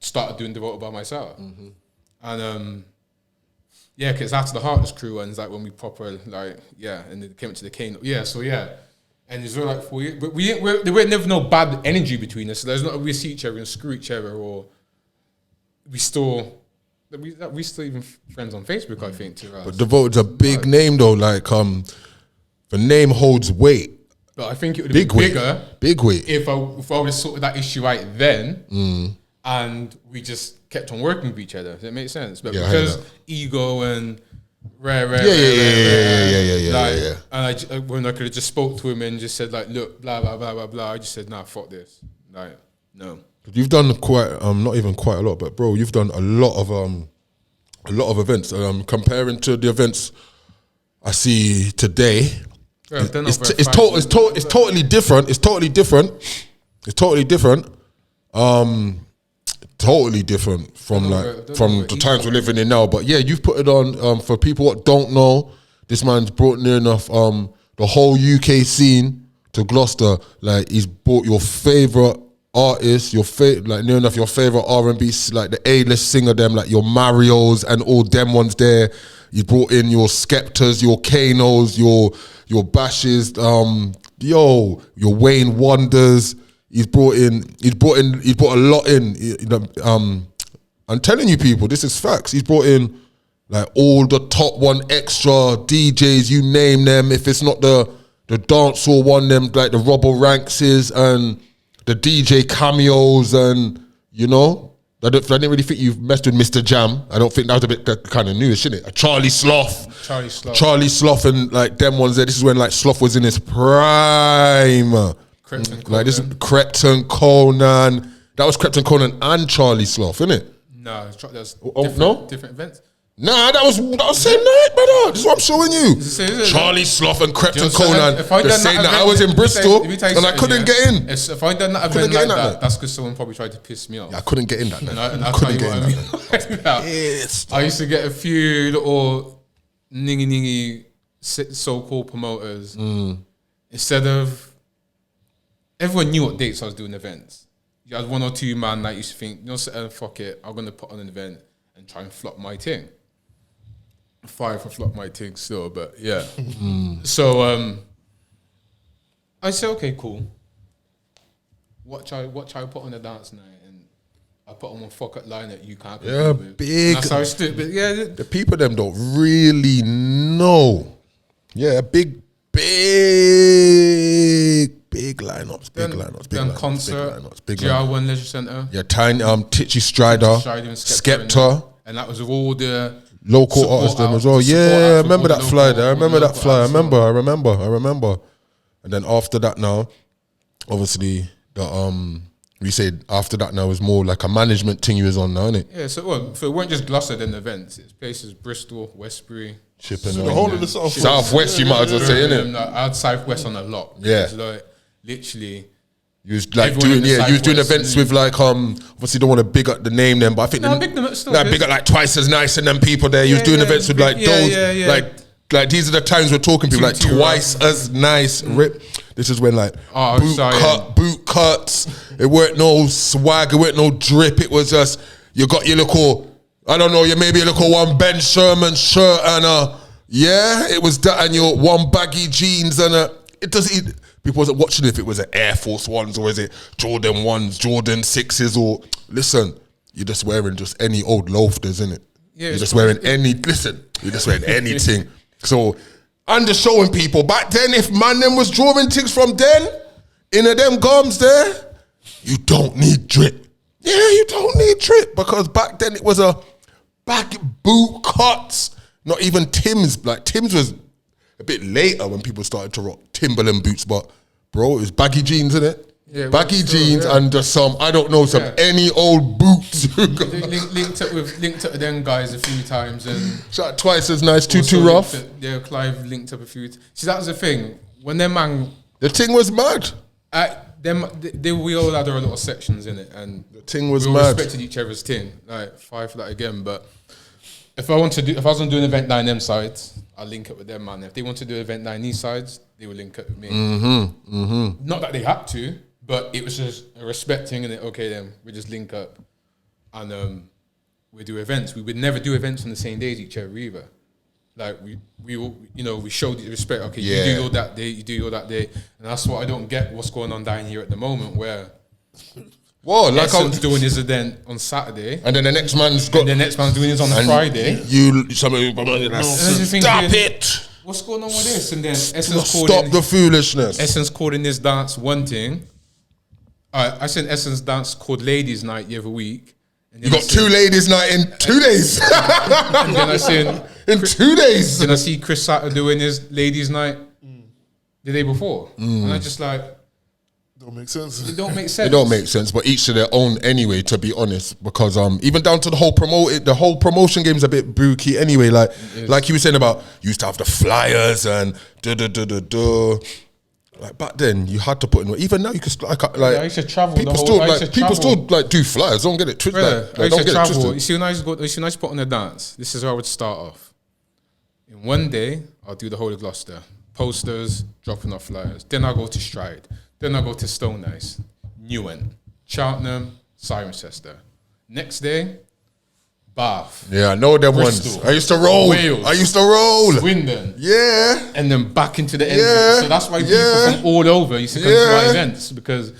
started doing Devoted by myself. And because after the Heartless crew ones, like when we proper and they came to the Kano. And it's like 4 years, but there were never no bad energy between us. So there's not we see each other and screw each other, or we still even friends on Facebook. I think too. But Devoted's a big name though. Like the name holds weight. But I think it would have been bigger. Big weight. If I would have sorted that issue out then, and we just kept on working with each other. Does that make sense? But because ego and rare. And when I could have just spoke to him and just said like, look, blah blah blah blah blah. I just said, nah, fuck this. Like, no. You've done quite, not even quite a lot, but bro, you've done a lot of events. Comparing to the events I see today, it's totally different. It's totally different from the times we're living in now. But yeah, you've put it on for people what don't know. This man's brought near enough the whole UK scene to Gloucester. Like he's brought your favorite artists, near enough your favorite R&B, like the A-list singer, them like your Marios and all them ones there. You brought in your Skeptors, your Kanos, your Bashes, your Wayne Wonders. He's brought a lot in. You know, I'm telling you, people, this is facts. He's brought in like all the top one extra DJs, you name them. If it's not the dancehall one, them like the Robbo Rankses and the DJ cameos, and you know, I didn't really think you've messed with Mr. Jam. I don't think that was a bit kind of new, shouldn't it? A Charlie Sloth, and like them ones there. This is when like Sloth was in his prime. Like this, Krypton, Conan. That was Krypton, Conan, and Charlie Sloth, isn't it? No, that's different events. Nah, that was same night, brother. This is what I'm showing you. Charlie Sloth and Krypton, Conan. The same night I was in Bristol and I couldn't get in. If I done that event like that, that's because someone probably tried to piss me off. Yeah, I couldn't get in that night. I couldn't get in that. I used to get a few little ningy so-called promoters. Instead of everyone knew what dates I was doing events. You had one or two man that used to think, fuck it, I'm gonna put on an event and try and flop my thing. Fire for flop my thing still, but yeah. So I said, okay, cool. What I put on a dance night, and I put on one fuck up line that you can't. Yeah, big. That's how I stood. But yeah, the people them don't really know. Yeah, big lineups, big concert, big GR1 Leisure Centre. Yeah, Tiny, Titchy Strider, Skepta, and that was with all the local artists them as well. Yeah, I remember that flyer there. I remember that flyer. I remember. And then after that now, obviously we said after that now was more like a management thing you was on now, innit? Yeah, so it weren't just Gloucester then events. It's places Bristol, Westbury, Chipping the whole of the Southwest, you might as well say, innit? I had Southwest on a lot. Yeah. It's like literally. You was like doing events with like obviously don't want to big up the name then, but I think big them up still. Big up like Twice As Nice and them people there. You was doing events with like those like these are the times we're talking people like Twice As Nice. Rip. This is when like boot cuts. It weren't no swag. It weren't no drip. It was just you got your little, I don't know, you maybe a little one Ben Sherman shirt and it was that, and your one baggy jeans and it doesn't. People wasn't watching if it was an Air Force Ones or is it Jordan 1s, Jordan 6s, or listen, you're just wearing just any old loafers, innit? Yeah, you're just wearing you're just wearing anything. So I'm just showing people back then, if man them was drawing things from then, in them gums there, you don't need drip. Yeah, you don't need drip, because back then it was a back boot cuts, not even Tim's. Like Tim's was a bit later when people started to rock Timberland boots, but bro, it was baggy jeans, innit? Yeah, baggy jeans and just some, I don't know, any old boots. linked up with them guys a few times, and Shot Twice As Nice, too rough. Clive linked up a few. See, that was the thing when them man. The thing was mad. We all had our little sections in it, and the thing was we all mad. respected each other's thing. Like, fight for that again, but. If I was going to do an event down them sides, I'll link up with them, man. If they want to do an event down these sides, they will link up with me. Not that they had to, but it was just a respect thing, and okay, then we just link up, and we do events. We would never do events on the same day as each other either. Like we showed the respect. Okay, you do your that day, you do your that day, and that's what I don't get. What's going on down here at the moment where. Whoa, like Essence doing his event on Saturday, and then the next man's doing his on a Friday. Stop it! What's going on with this? And then Essence stop the foolishness. Essence called in this dance one thing. I seen Essence dance called Ladies Night the other week. And you got two Ladies Night in 2 days. And then I seen in 2 days. Then I see Chris Satter doing his Ladies Night the day before, and I just like. Don't make sense. It don't make sense. It don't make sense, but each to their own anyway, to be honest. Because even down to the whole promotion game's a bit booky anyway. Like you were saying about, you used to have the flyers and like back then you had to put in. Even now you could I used to travel. People still do flyers. Don't get it twisted. I used to travel. You see when I used to put on a dance. This is how I would start off. In one day, I'll do the whole of Gloucester. Posters, dropping off flyers. Then I'll go to Stride. Then I go to Stone Ice, Newen, Cheltenham, Cirencester. Next day, Bath. Yeah, I know them Bristol, ones. I used to roll. Wales. Swindon. Yeah. And then back into the end. Yeah. So that's why people from all over used to come to my events, because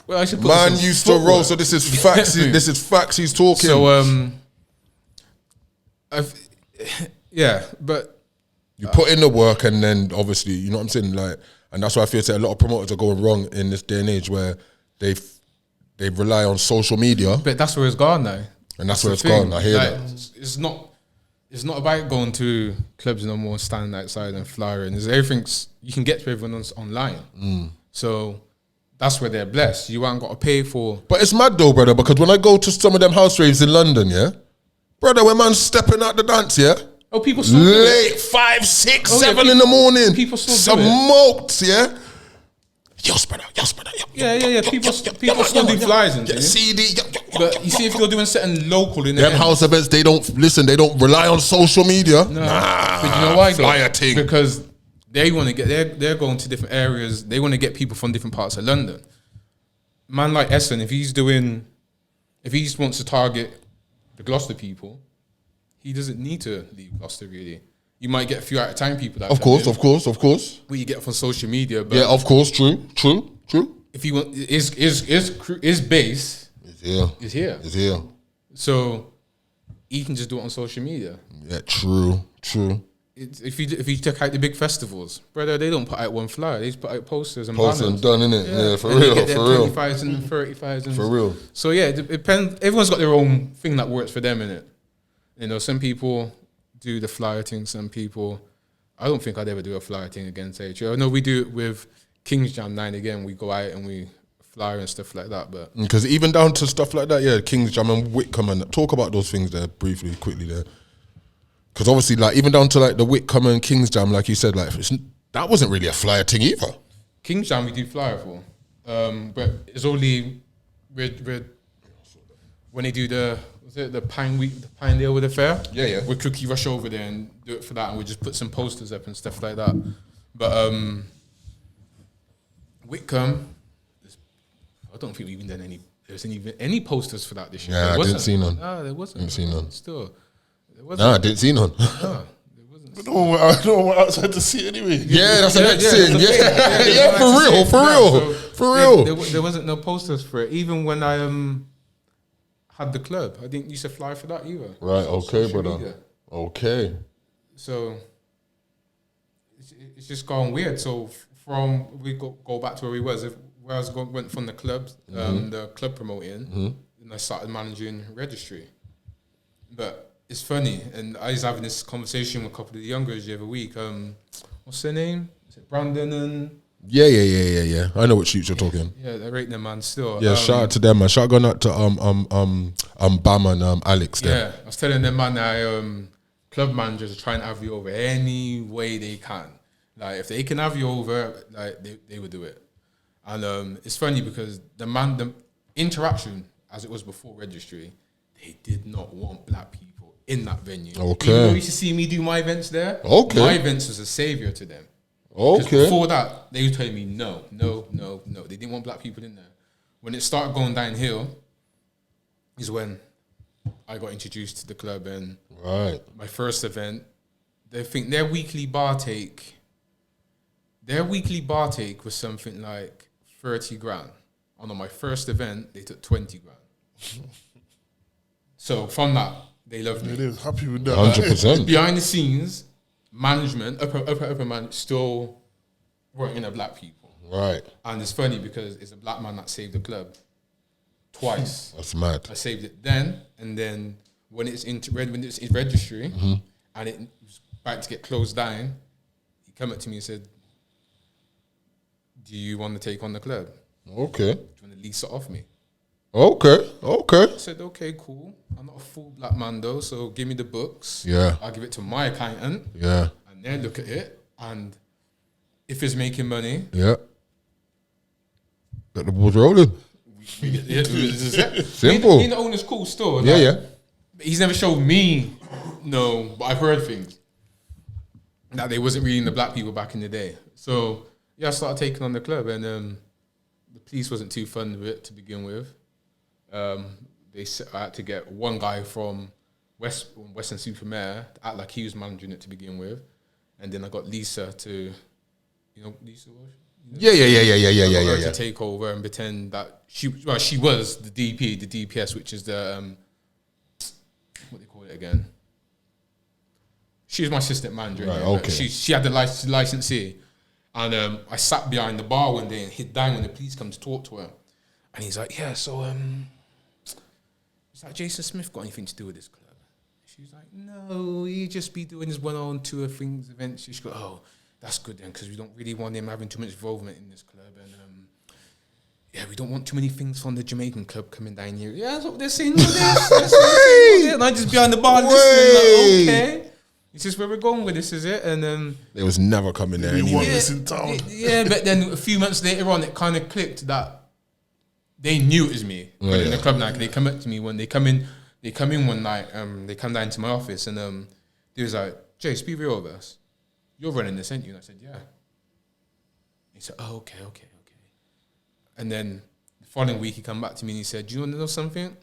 I should put man used to roll. So this is facts. This is facts he's talking. So but you put in the work, and then obviously, you know what I'm saying, like. And that's why I feel a lot of promoters are going wrong in this day and age, where they rely on social media, But that's where it's gone now. and that's where the it's thing. gone. I hear Like, that. It's not about going to clubs no more, standing outside and flying. There's everything's you can get to everyone else online. So that's where they're blessed. You haven't got to pay for. But it's mad though, brother, because when I go to some of them house raves in London, yeah, brother, when man's stepping out the dance, yeah, Oh, people still do it. late 5, 6, Oh, yeah, 7 in the morning, people still do it. smoked, yeah. Yes, brother. Yeah. People still do flyers and things. CD. But you see, if you're doing something local in the Them end, house events, they don't rely on social media. no. Nah, But you know why? Though? flyer thing. Because they want to get. They're going to different areas. They want to get people from different parts of London. Man like Essen, if he just wants to target the Gloucester people, he doesn't need to leave Gloucester really. You might get a few out of time people that Of come course. what you get from social media. But Yeah, of course. True. if he want his base It's here. is here. So he can just do it on social media. Yeah, true. If you check out the big festivals, brother, they don't put out one flyer. They just put out posters and Post banners. and done, innit? Yeah, for And they real, get their for real. 20,000 and 30,000. For real. So yeah, it depends. Everyone's got their own thing that works for them, innit? You know, some people do the flyer thing. Some people, I don't think I'd ever do a flyer thing against HO. I know we do it with King's Jam 9 again. We go out and we flyer and stuff like that. But Because even down to stuff like that, yeah, King's Jam and Whitcomb, and talk about those things there briefly, quickly there. Because obviously, like, even down to like the Whitcomb and King's Jam, like you said, like that wasn't really a flyer thing either. King's Jam we do flyer for, but it's only with when they do the Pine Week, the Pine Deal with the fair. Yeah. We quickly rush over there and do it for that, and we just put some posters up and stuff like that. But Whitcomb, I don't think we even done any. There's even any posters for that this year. Yeah, There I didn't wasn't. see none. No, there wasn't. Didn't see none. Still, there wasn't. Nah, I didn't see none. No, there wasn't. I don't want outside to see it anyway. Yeah, that's the next that's thing. the thing. Yeah, that's for the real, thing. for Yeah, real, so for real. There wasn't no posters for it. Even when I had the club, I didn't used to fly for that either. Right, okay, Social brother. media. Okay. So it's just gone weird. So from we go back to where we was. Where I went from the clubs, the club promoting, and I started managing registry. But it's funny, and I was having this conversation with a couple of the youngers the other week. What's their name? Is it Brandon and? Yeah. I know what shoots you're talking. Yeah, they're rating them, man. Still, Yeah, shout out to them, man. Shout going out to Bam and Alex there. Yeah, I was telling them, man, club managers are trying to have you over any way they can. Like, if they can have you over, like they would do it. And it's funny because the interaction, as it was before registry, they did not want black people in that venue. Okay. Even though you used to see me do my events there, Okay. my events was a savior to them. Because Okay. before that, they were telling me no. They didn't want black people in there. When it started going downhill, is when I got introduced to the club, and Right. my first event, they think their weekly bar take was something like 30 grand. And on my first event, they took 20 grand. So from that, they loved me. They was happy with that. 100%. Behind the scenes, management, upper man, still working at black people. Right. And it's funny because it's a black man that saved the club twice. That's mad. I saved it then, and then when it's in registry, and it was about to get closed down, he came up to me and said, "Do you want to take on the club? Okay. Do you want to lease it off me?" Okay. I said, "Okay, cool. I'm not a full black man though, so give me the books. Yeah. I'll give it to my accountant, Yeah. and then look at it. And if it's making money, Yeah. Let the balls rolling. Simple. Me and the owner's cool still. Yeah, like, yeah. He's never showed me but I've heard things that they wasn't really in the black people back in the day. So yeah, I started taking on the club, and the police wasn't too fun with it to begin with. I had to get one guy from Western Supermare to act like he was managing it to begin with, and then I got Lisa to, Lisa was. Yeah. To take over and pretend that she was the DP, the DPS, which is the what do they call it again? She was my assistant manager. Right, yeah, but okay. She had the licensee, and I sat behind the bar one day and hit down when the police come to talk to her, And he's like, yeah, so he's like, Jason Smith got anything to do with this club? She's like, no, he just be doing his one-on tour things, events. She's like, oh, that's good then, because we don't really want him having too much involvement in this club. And yeah, we don't want too many things from the Jamaican club coming down here. Yeah, that's what they're saying. And I just behind the bar listening, like, okay. Is this where we're going with this, is it? And it was never coming there We want anyway. this in town. yeah, but then a few months later on, it kind of clicked that they knew it was me. Oh, In yeah. the club now, 'cause they come up to me when they come in. They come in one night. They come down to my office, and they was like, "Jace, be real with us. You're running this, ain't you?" And I said, "Yeah." He said, "Oh, okay." And then the following week, he come back to me and he said, "Do you want to know something?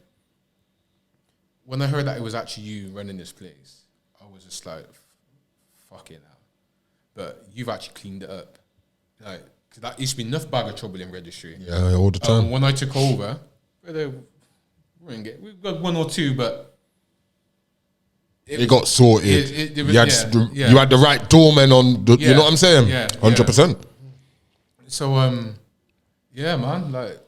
When I heard that it was actually you running this place, I was just like, fucking hell. But you've actually cleaned it up. Like, 'cause that used to be enough bag of trouble in registry. Yeah, all the time. When I took over, we've got one or two, but It got sorted. It was- You had the right doorman on. You know what I'm saying? Yeah, 100%. So yeah, man, like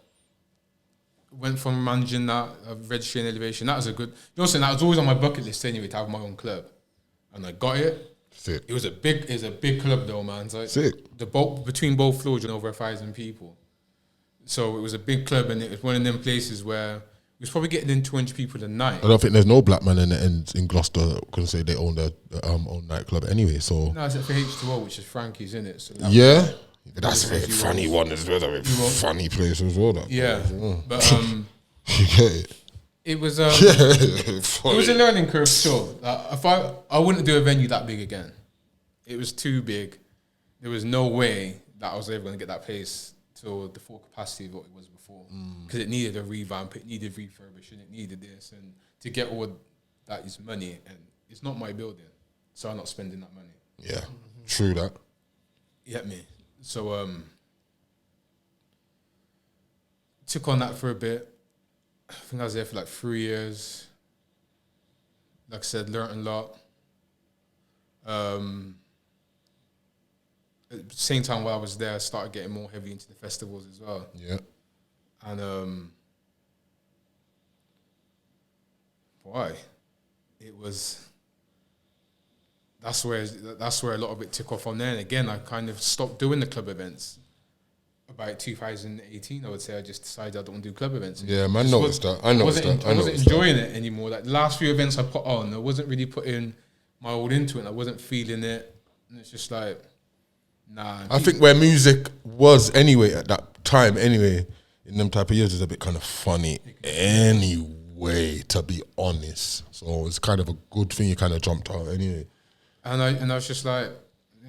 went from managing that registry and elevation. That was a good. You know, what I'm saying, that was always on my bucket list anyway to have my own club, and I got it. Sick. It was a big club though, man. So Sick. Between both floors, you know, over 1,000 people. So it was a big club, and it was one of them places where we was probably getting in 200 people a night. I don't think there's no black man in Gloucester can say they own their own nightclub anyway. So No, it's for H2O, which is Frankie's, in it. So yeah, that's a very You funny one as well. A very funny place as well. That yeah, but you get it. it was Yeah, it was a learning curve. Sure, if I wouldn't do a venue that big again. It was too big. There was no way that I was ever going to get that place to the full capacity of what it was before, because it needed a revamp, it needed refurbishing, it needed this, and to get all that is money, and it's not my building, so I'm not spending that money. Yeah, true that. You get me? So took on that for a bit. I think I was there for like 3 years. Like I said, learned a lot. At the same time while I was there, I started getting more heavy into the festivals as well. Yeah. And boy, it was. That's where a lot of it took off on there. And again, I kind of stopped doing the club events. About 2018, I would say I just decided I don't want to do club events anymore. Yeah, man, I noticed that. I wasn't enjoying it anymore. Like the last few events I put on, I wasn't really putting my all into it. I wasn't feeling it. And it's just like, nah. I think where music was anyway at that time, anyway, in them type of years, is a bit kind of funny anyway, to be honest. So it's kind of a good thing you kind of jumped out anyway. And I was just like,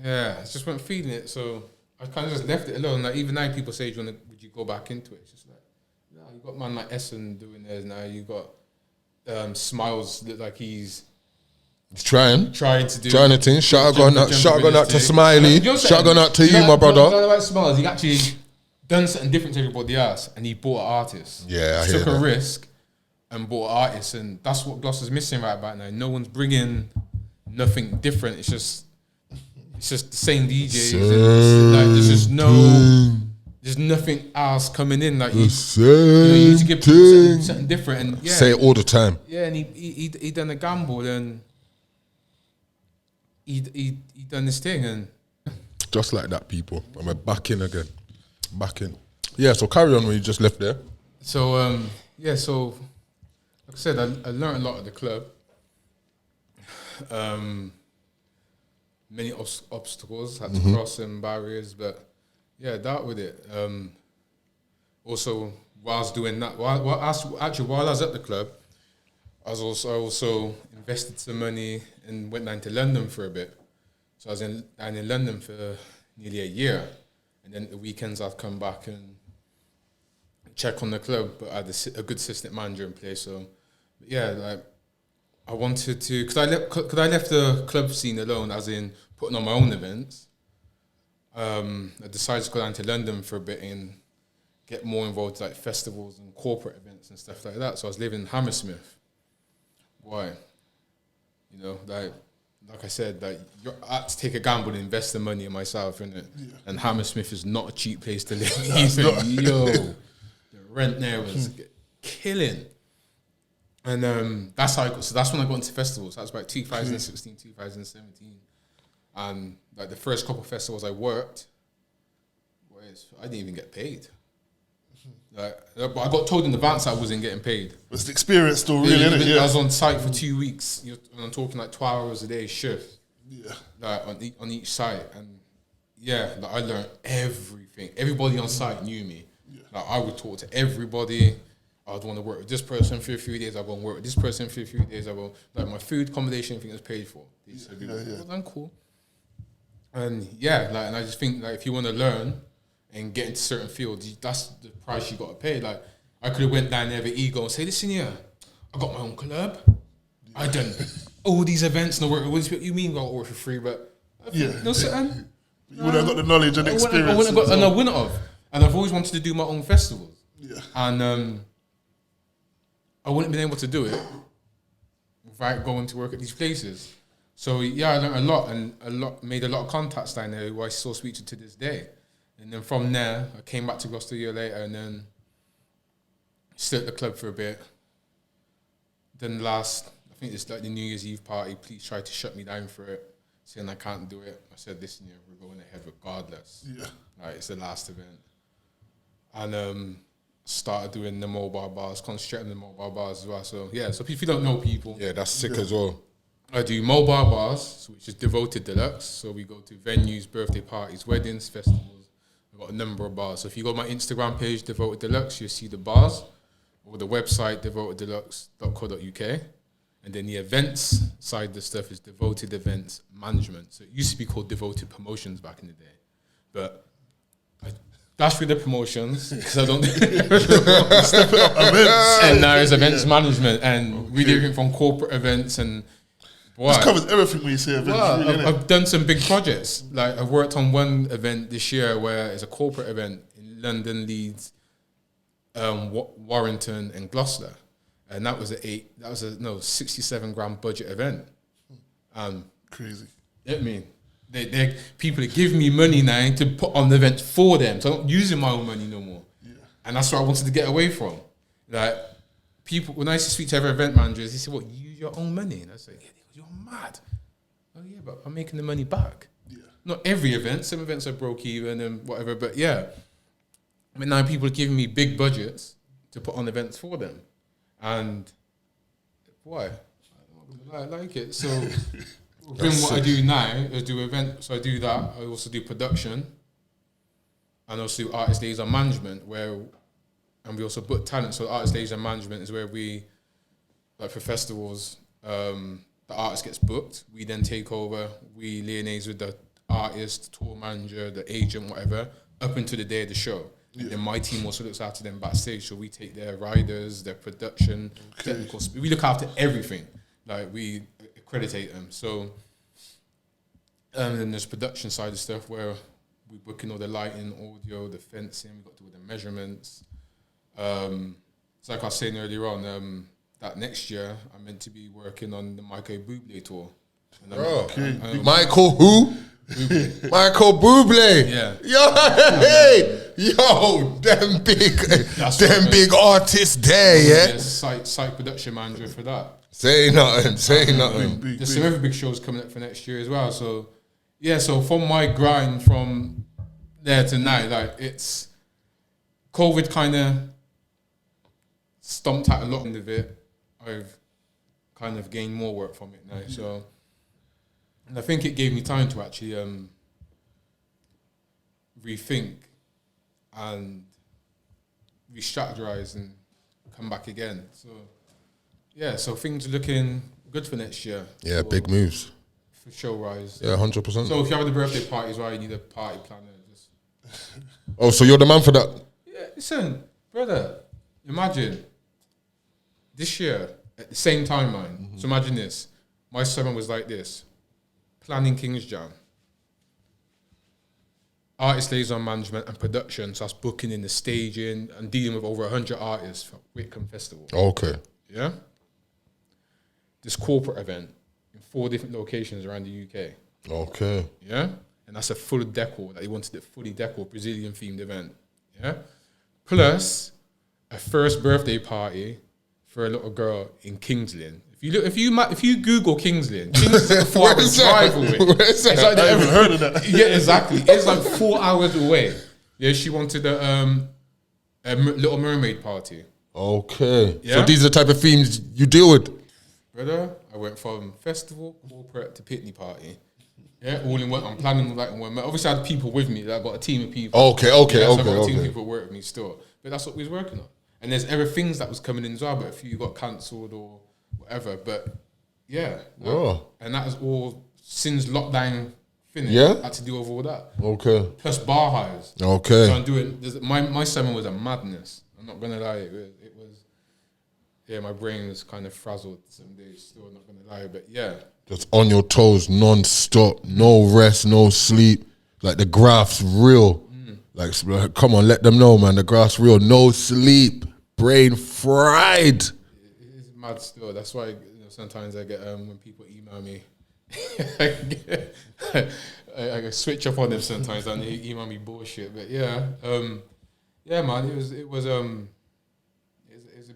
yeah, I just wasn't feeling it. So I kind of just left it alone. Like even now, people say, would you go back into it? It's just like, no, you got man like Essen doing theirs now. You got Smiles look like he's Trying to do a thing. Shout out to Smiley. Shout out to you, my brother. About Smiles, he actually done something different to everybody else, and he bought an artist. Yeah, I he hear took a that. risk and bought an artist, and that's what Gloucester's missing right about now. No one's bringing nothing different. It's just the same DJs. Like, there's nothing else coming in. Like you need to give people something different. And yeah, say it all the time. yeah, and he done a gamble, and he done this thing, and Just like that, people. And we're back in again. Back in. Yeah, so carry on when you just left there. so so like I said, I learned a lot at the club. Many obstacles, had to cross some barriers, but yeah, that with it. Also, while I was doing that, while I was at the club, I also invested some money and went down to London for a bit. So I was down in London for nearly a year, and then the weekends I'd come back and check on the club, but I had a good assistant manager in place. So yeah, like I wanted to, because I left the club scene alone, as in putting on my own events. I decided to go down to London for a bit and get more involved with like festivals and corporate events and stuff like that. So I was living in Hammersmith. Why? You know, like I said, like I had to take a gamble and invest the money in myself, innit? Yeah. And Hammersmith is not a cheap place to live. Yo, the rent there was killing. And that's how I got, so that's when I got into festivals. That was about 2016, 2017. And like the first couple of festivals I worked, I didn't even get paid. Like, but I got told in advance I wasn't getting paid. It's the experience still, really, isn't it? I was on site for 2 weeks. I'm talking like 12 hours a day shift. Yeah. Like on each site, and like I learned everything. Everybody on site knew me. Yeah. Like I would talk to everybody. I'd want to work with this person for a few days. I'd go and work with this person for a few days. I'd go, like my food, accommodation, everything was paid for. Well done, cool. And and I just think like if you want to learn and get into certain fields, that's the price you got to pay. Like I could have went down there with ego and say, listen here, I got my own club. I done all these events and I work with all these people. You mean I got to work for free, but you know something? You would have got the knowledge and experience. I wouldn't have. And I've always wanted to do my own festivals. Yeah. And I wouldn't have been able to do it without going to work at these places. So I learned a lot and made a lot of contacts down there who I still speak to this day. And then from there, I came back to Gloucester a year later and then stayed at the club for a bit. Then I think it's like the New Year's Eve party, police tried to shut me down for it, saying I can't do it. I said, listen, we're going ahead regardless. Yeah. Like, it's the last event. And started doing the mobile bars, concentrating on the mobile bars as well. So, so if you don't know people... Yeah, that's sick as well. I do mobile bars, which is devoted deluxe. So we go to venues, birthday parties, weddings, festivals. I've got a number of bars. So if you go to my Instagram page, Devoted Deluxe, you'll see the bars, or the website, devoteddeluxe.co.uk. And then the events side of the stuff is Devoted Events Management. So it used to be called Devoted Promotions back in the day. But that's for the promotions, because I don't... Step it up, events. And now it's events management, and we do everything from corporate events and... This covers everything when you say events. Well, really, I've done some big projects. Like I've worked on one event this year where it's a corporate event in London, Leeds, Warrington, and Gloucester, and that was a 67 grand budget event. Crazy. I mean, they people that give me money now to put on the event for them, so I'm not using my own money no more. Yeah. And that's what I wanted to get away from. Like people, when I used to speak to other event managers, they said, "What, you use your own money?" And I said, "Yeah, you're mad." Oh yeah, but I'm making the money back. Yeah. Not every event. Some events are broke even and whatever, but yeah. I mean, now people are giving me big budgets to put on events for them, and why? I like it. So, within what I do now, I do events. So I do that. I also do production, and also do artist liaison management, and we also book talent. So artist liaison management is where we, like for festivals, the artist gets booked. We then take over. We liaise with the artist, tour manager, the agent, whatever, up until the day of the show. Yeah. And then my team also looks after them backstage. So we take their riders, their production, technical. We look after everything. Like we accreditate them. So, and then there's production side of stuff where we book in all the lighting, audio, the fencing. We got to do all the measurements. So like I was saying earlier on, that next year I'm meant to be working on the Michael Bublé tour. Michael who? Bublé. Michael Bublé. Yeah. Yo, them big artists there, yeah. Site production manager for that. Say nothing. There's some other big shows coming up for next year as well. So yeah, so from my grind from there to now, like it's COVID kind of stomped out a lot of it. I've kind of gained more work from it now. So, and I think it gave me time to actually rethink and re-strategize and come back again. So, yeah, so things are looking good for next year. Yeah, big moves. For Show Rise. Yeah, 100%. So if you have a birthday party as well, you need a party planner. Oh, so you're the man for that? Yeah, listen, brother, imagine this year at the same timeline. Mm-hmm. So imagine this. My summer was like this. Planning King's Jam. Artist liaison management and production. So I was booking in the staging and dealing with over 100 artists for Whitcomb Festival. Okay. Yeah? This corporate event in 4 different locations around the UK. Okay. Yeah? And that's a full decor. That they wanted a fully decor Brazilian themed event. Yeah? Plus a first birthday party for a little girl in Kings Lynn. If you Google Kings Lynn, Kings is like a 4 hour drive away. Where's that? It's like I haven't heard of that. Yeah, exactly. It's like 4 hours away. Yeah, she wanted a Little Mermaid party. Okay. Yeah? So these are the type of themes you deal with. Brother, I went from festival, corporate to picnic party. Yeah, all in one. I'm planning like in one. Obviously, I had people with me. Like, I got a team of people. Okay. So I got a team of Okay. people who work with me still. But that's what we was working on. And there's other things that was coming in as well, but a few got cancelled or whatever. But yeah. Oh. And that is all since lockdown finished. Yeah? I had to deal with all that. Okay. Plus bar hires. Okay. So I'm doing, my summer was a madness. I'm not going to lie. It was, yeah, my brain was kind of frazzled some days still, not going to lie. But yeah. Just on your toes, non-stop, no rest, no sleep. Like the graph's real. Like, come on, let them know, man. The graph's real. No sleep, brain fried. It's mad still. That's why sometimes I get when people email me, I switch up on them sometimes and they email me bullshit. But yeah, yeah, man. It was a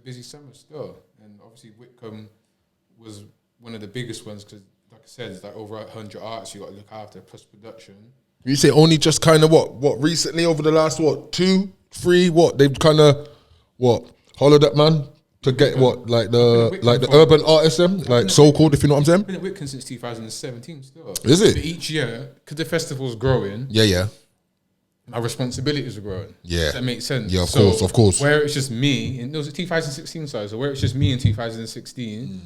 busy summer still, and obviously Whitcomb was one of the biggest ones because, like I said, it's like over 100 artists you got to look after plus production. You say only just kind of what recently over the last 2, 3 they've kind of hollowed up, man, to get the urban artists them, like so called, if you know what I'm saying. I've been at Whitcomb since 2017 still. Is it? But each year, because the festival's growing, Yeah. my responsibilities are growing. Yeah. Does that make sense? Yeah, So of course. Where it's just me, and it was 2016 size, so where it's just me in 2016,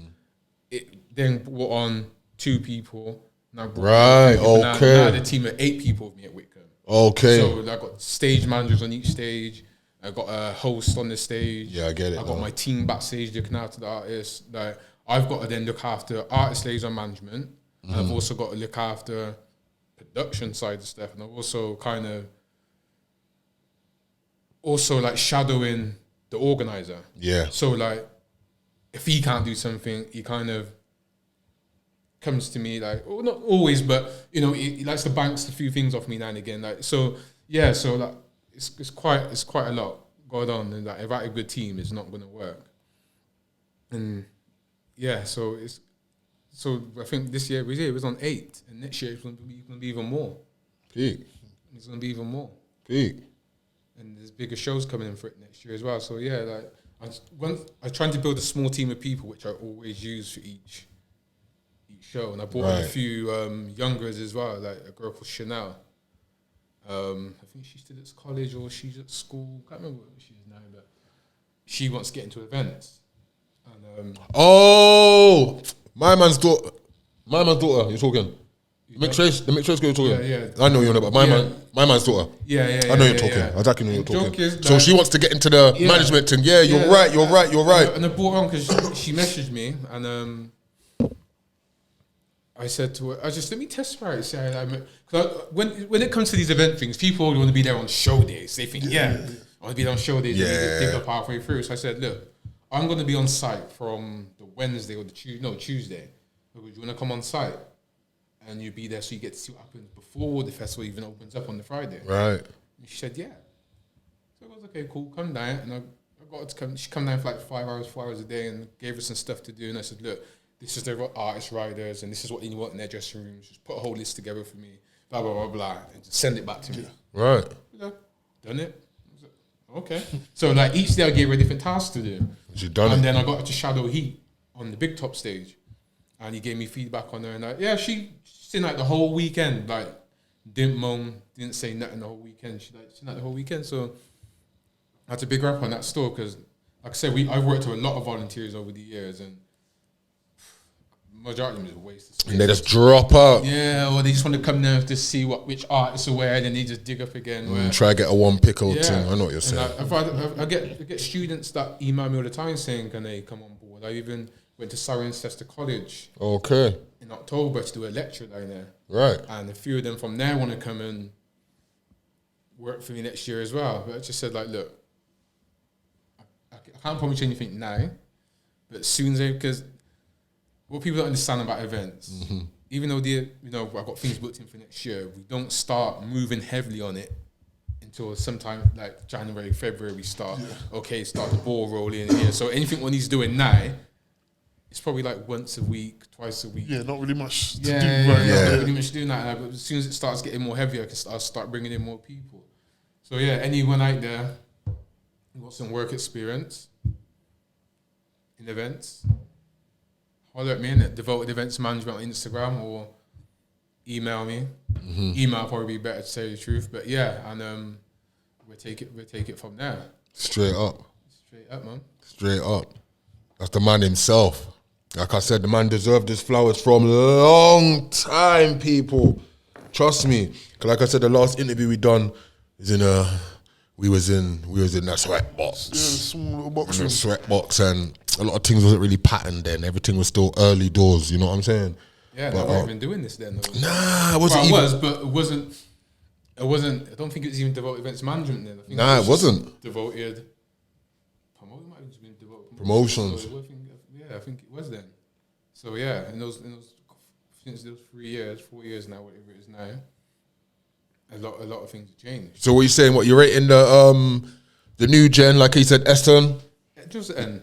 it then brought on 2 people. Now Right, okay. Now the team of 8 people with me at Whitcomb. Okay. So I got stage managers on each stage. I got a host on the stage. Yeah, I get it, I got man. my team backstage looking after the artists. Like I've got to then look after artist liaison management. And I've also got to look after production side of stuff, and I've also kind of like shadowing the organizer. Yeah. So like, if he can't do something, he kind of comes to me like, well, not always, but he likes to bounce a few things off me now and again. Like so, yeah. So like, it's quite a lot going on, and like, without a good team, it's not going to work. And yeah, so I think this year it was on 8, and next year it's going to be even more. Peak. It's going to be even more. Peak. And there's bigger shows coming in for it next year as well. So yeah, like I'm trying to build a small team of people, which I always use for each show. And I brought in a few youngers as well, like a girl called Chanel. I think she's still at college or she's at school. Can't remember what she is now, but she wants to get into events. And my man's daughter. You're talking. The mixed race girl you're talking. Yeah. I know you're about my man's daughter. Yeah. I know you're talking. Yeah. I exactly know you're Joke talking. is So that- she wants to get into the management thing. Yeah, you're right. And I brought her on because she messaged me, and I said to her, let me test her out. When it comes to these event things, people want to be there on show days. They think, I want to be there on show days. Yeah. They dig up halfway through. So I said, look, I'm going to be on site from the Wednesday or the Tuesday. Would you want to come on site? And you be there so you get to see what happens before the festival even opens up on the Friday. Right. And she said, yeah. So I was okay, cool, come down. And I got her to come. She come down for like 4 hours a day, and gave her some stuff to do. And I said, look, this is the artist riders, and this is what you want in their dressing rooms. Just put a whole list together for me, blah, blah, blah, blah, and just send it back to me. Right. Done it. I was like, okay. So like each day I gave her a different task to do. She done it. And then I got her to shadow Heat on the big top stage. And he gave me feedback on her, and she stayed like the whole weekend, like didn't moan, didn't say nothing the whole weekend. She stayed like the whole weekend. So I had to big her up on that store because, like I said, I've worked with a lot of volunteers over the years, and majority of them is a waste of space. And they just drop out. Yeah, or they just want to come there to see which artists are where, and then they just dig up again. Try to get a one pickle thing. I know what you're saying. I get students that email me all the time saying, can they come on board? I even went to Cirencester College Okay. in October to do a lecture down there. Right. And a few of them from there want to come and work for me next year as well. But I just said, like, look, I can't promise you anything now, but soon, because what people don't understand about events, even though I've got things booked in for next year, we don't start moving heavily on it until sometime like January, February, we start the ball rolling here. So anything what he's doing now, it's probably like once a week, twice a week. Yeah, not really much to do Not really much doing that. But as soon as it starts getting more heavier, I can start bringing in more people. So yeah, anyone out there who got some work experience in events, holler at me at Devoted Events Management on Instagram or email me. Email will probably be better to tell you the truth. But yeah, and we'll take it from there. Straight up, man. Straight up. That's the man himself. Like I said, the man deserved his flowers from a long time, people. Trust me. 'Cause like I said, the last interview we done is we was in that sweat box. Yeah, small little box room. Sweat box, and a lot of things wasn't really patterned then. Everything was still early doors, you know what I'm saying? Yeah, they weren't even doing this then, though. Nah, it wasn't even. But it wasn't, I don't think it was even Devoted Events Management then. I think Nah, it wasn't. Devoted. Promotion might have just been Devoted Promotions. I think it was then. So yeah, in those since those 4 years now, whatever it is now, a lot of things have changed. So what you saying? What you rating the new gen? Like he said, Eston. Just me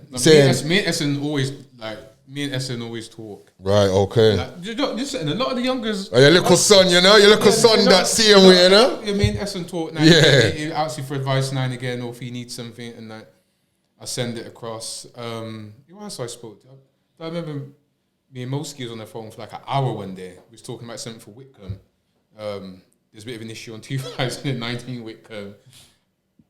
and Essen always talk. Right. Okay. Like, just a lot of the youngers. Oh, your little son, you know, your little son that see him, you know. Yeah, me and Essen talk now. Yeah. He asks you for advice now and again, or if he needs something, and like I send it across. Who else I spoke to? I remember me and Moski was on the phone for like an hour one day. We was talking about something for Whitcomb. There's a bit of an issue on 2019 Whitcomb.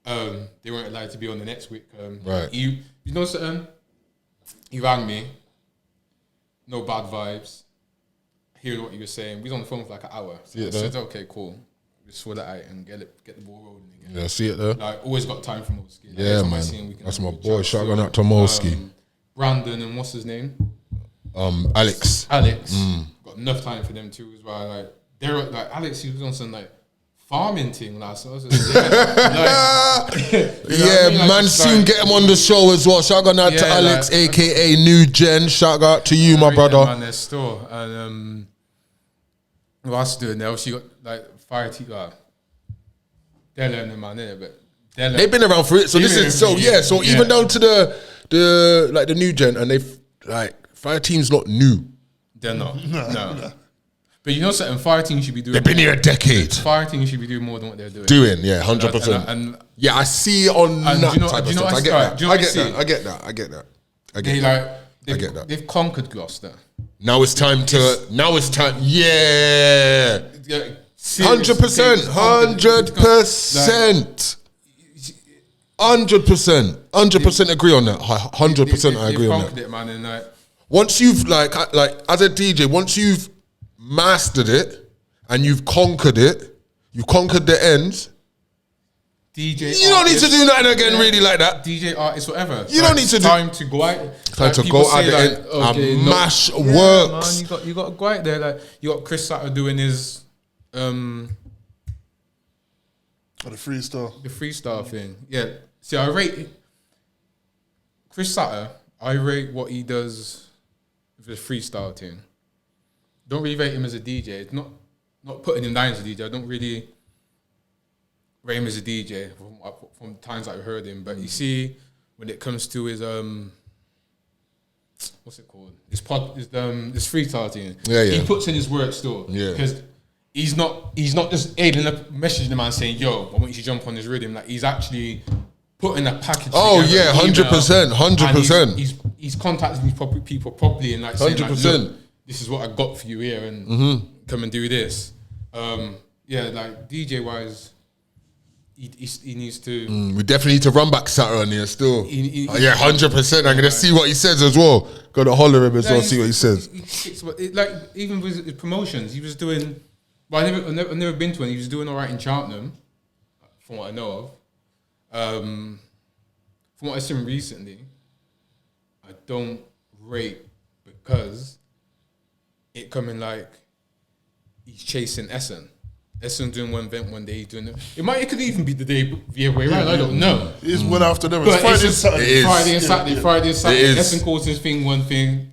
They weren't allowed to be on the next Whitcomb. Right. You know something? He rang me. No bad vibes. Hearing what you were saying. We was on the phone for like an hour. So I said, okay, cool. We sort that out and get the ball rolling again. Yeah, see it there. Like, always got time for Moski. Like, Yeah, man. That's my boy. Shout out to Moski. Brandon and what's his name? Alex. Got enough time for them too as well. Like they're like Alex, he was on some like farming thing last. So I was just, man. Soon get him on the show as well. Shout out to Alex, aka New Gen. Shout out to you, my brother. Man, their store and what else doing there? She got like fire team. They're learning, man, innit? But they've been around for it. So this is so even down to the new gen, and they've like fire team's not new. They're not. No. But you know something, fire team should be doing. They've been here a decade. Fire team should be doing more than what they're doing. 100%. And yeah, I see it on that type of stuff. I get that. I get that. They've conquered Gloucester. Now it's time. Yeah. 100%. 100% agree on that. 100% I agree on that. It, man, and like, once you've like as a DJ, once you've mastered it and you've conquered it, you've conquered the ends. DJ, you don't need to do nothing again, really like that. DJ artist, whatever. You don't need to time to go out. Time to go out there and mash works. Man, you got to go out there. Like you got Chris Sutter doing his the freestyle thing. Yeah. See, I rate Chris Sutter. I rate what he does with the freestyle thing. Don't really rate him as a DJ. It's not putting him down as a DJ. I don't really rate him as a DJ from times I've heard him. But you see, when it comes to his what's it called? His freestyle thing. Yeah. He puts in his work still. Yeah. Because he's not just aiding up, messaging the man saying, "Yo, I want you to jump on this rhythm." Like he's actually putting a package. Oh together, yeah, 100%. He's contacting these people properly and like saying, 100%. like, look, this is what I got for you here, and come and do this. Like DJ wise, he needs to. We definitely need to run back Saturday on here still. 100%. I'm gonna see what he says as well. Gotta holler him as well, see what he says. Like even with his promotions, he was doing. Well, I've never been to one. He was doing all right in Cheltenham, from what I know of. From what I've seen recently, I don't rate because it coming like he's chasing Essen. Essen doing one event one day, he's doing it. It could even be the day the other way around. I don't know. It's one after them. But it's Friday and Saturday. Friday and Saturday. Essen calls his thing one thing.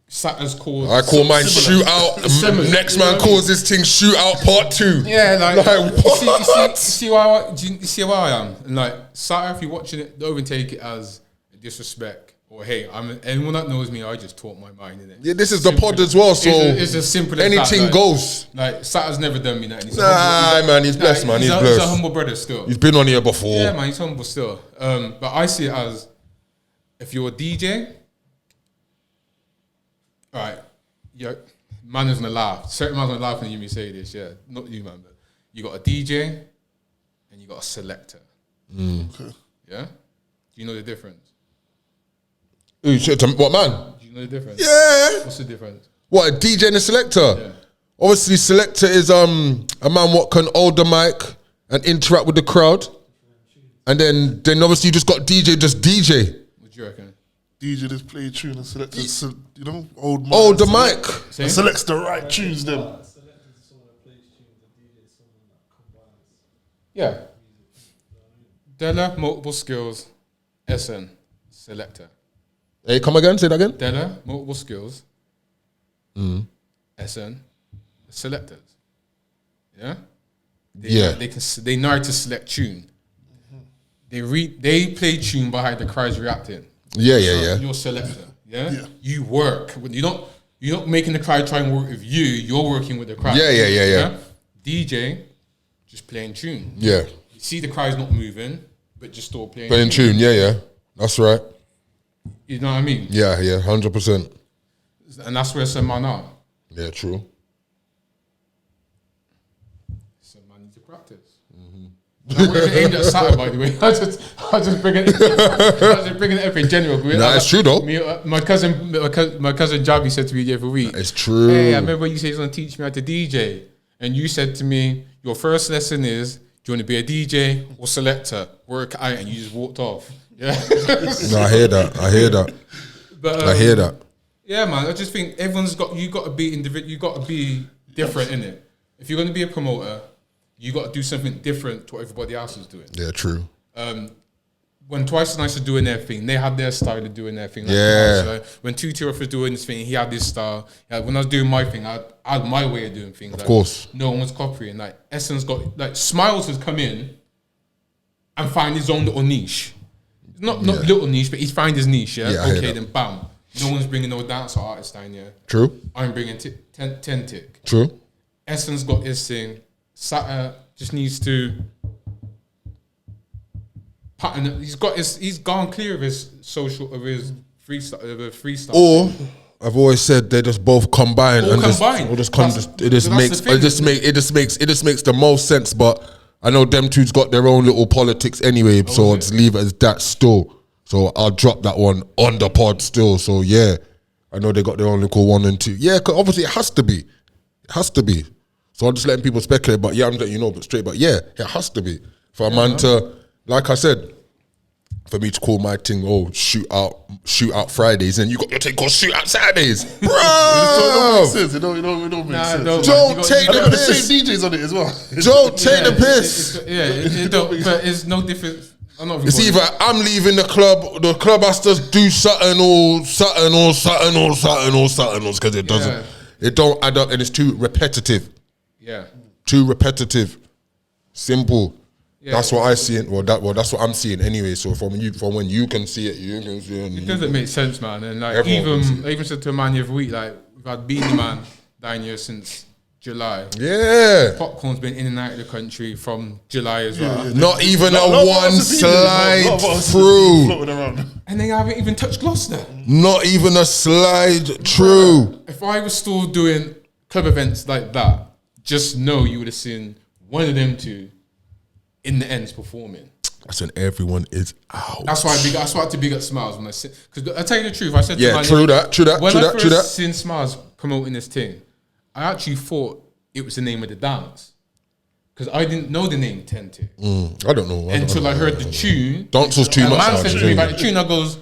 Saturn's called. I call mine Similar. shootout. Similar. Next man calls this thing shootout part 2. Yeah, like what? you see why you see where I am? And like Saturn, if you're watching it, don't even take it as a disrespect or hey, anyone that knows me, I just talk my mind in it. Yeah, this is the pod as well, so it's as simple as anything that, like, goes. Like Saturn's never done me that. And He's blessed, man. He's He's blessed. a humble brother still. He's been on here before. Yeah, man, he's humble still. But I see it as if you're a DJ, all right, yeah, man is gonna laugh. Certain man's gonna laugh when you hear me say this, yeah. Not you, man, but you got a DJ and you got a selector. Okay. Yeah? Do you know the difference? Ooh, shit, what man? Do you know the difference? Yeah. What's the difference? What, a DJ and a selector? Yeah. Obviously, selector is a man what can hold the mic and interact with the crowd. And then obviously you just got DJ, just DJ. What do you reckon? DJ just play a tune and select, you know, old mic. Hold the mic. And selects the right tunes them. Yeah. Della, multiple skills, SN, selector. Hey, come again, say that again. Della, multiple skills, SN, selectors. Yeah? They know how to select tune. They play tune behind the crowd's reacting. Yeah. You're a selector. Yeah? You work. You're not making the crowd try and work with you. You're working with the crowd. Yeah. DJ, just playing tune. Yeah. You see the crowd's not moving, but just still playing Playing tune, yeah. That's right. You know what I mean? Yeah, 100%. And that's where some man are. Yeah, true. Some man need to practice. That wasn't aimed at Saturn, by the way. I just bringing it up in general. Nah, it's true though. My cousin Javi said to me the other week. It's true. Hey, I remember you said you was gonna teach me how to DJ, and you said to me, your first lesson is, do you want to be a DJ or selector? Work out, and you just walked off. Yeah. No, I hear that. But I hear that. Yeah, man. I just think you got to be individual. You got to be different in it. If you're going to be a promoter, you got to do something different to what everybody else is doing. Yeah, true. When Twice as Nice were doing their thing, they had their style of doing their thing. Like Yeah. When 2 Tier was doing this thing, he had this style. Yeah, when I was doing my thing, I had my way of doing things. Of course. No one was copying. Like Essence got Smiles has come in and find his own little niche. Not little niche, but he's find his niche. Yeah. Yeah, okay, then bam. No one's bringing no dancer artist down here. True. I'm bringing Tentic. True. Essence got his thing. Sata just needs to pattern. He's gone clear of his freestyle. Or I've always said they just both combine All and combine. it just makes the most sense. But I know them two's got their own little politics anyway, so I'll just leave it as that still. So I'll drop that one on the pod still. So yeah, I know they got their own little 1 and 2. Yeah, 'cause obviously it has to be. It has to be. So I'm just letting people speculate, but yeah, I'm letting you know, but straight. But yeah, it has to be. For a man to, like I said, for me to call my thing, shoot out Fridays, and you got your thing called shoot out Saturdays. Bro! It don't make sense. Don't take the And the piss. same DJs on it as well. Don't take the piss. It don't, but it's no difference. It's either I'm leaving the club has to do something because it doesn't. It don't add up and it's too repetitive. Yeah. Too repetitive. Simple. Yeah. That's what I see it. Well, that's what I'm seeing anyway. So from when you can see it, you can see it. It doesn't make sense, man. And like Everyone can see I even said to a man the other week, like we've had Beanie Man down here since July. Yeah. Popcorn's been in and out of the country from July as well. Not even Lot a of one us have been there, slide lot of us have been through. floating around. And they haven't even touched Gloucester. Not even a slide through. If I was still doing club events like that, just know you would have seen one of them two in the ends performing. That's when everyone is out. That's why I had to big up Smiles when I said, because I tell you the truth, I said to Yeah, man, true that. when I first seen Smiles promoting this thing, I actually thought it was the name of the dance. Because I didn't know the name Tentic. I don't know. Until I heard the tune. Dance was too And much. man said to me about the tune, I goes,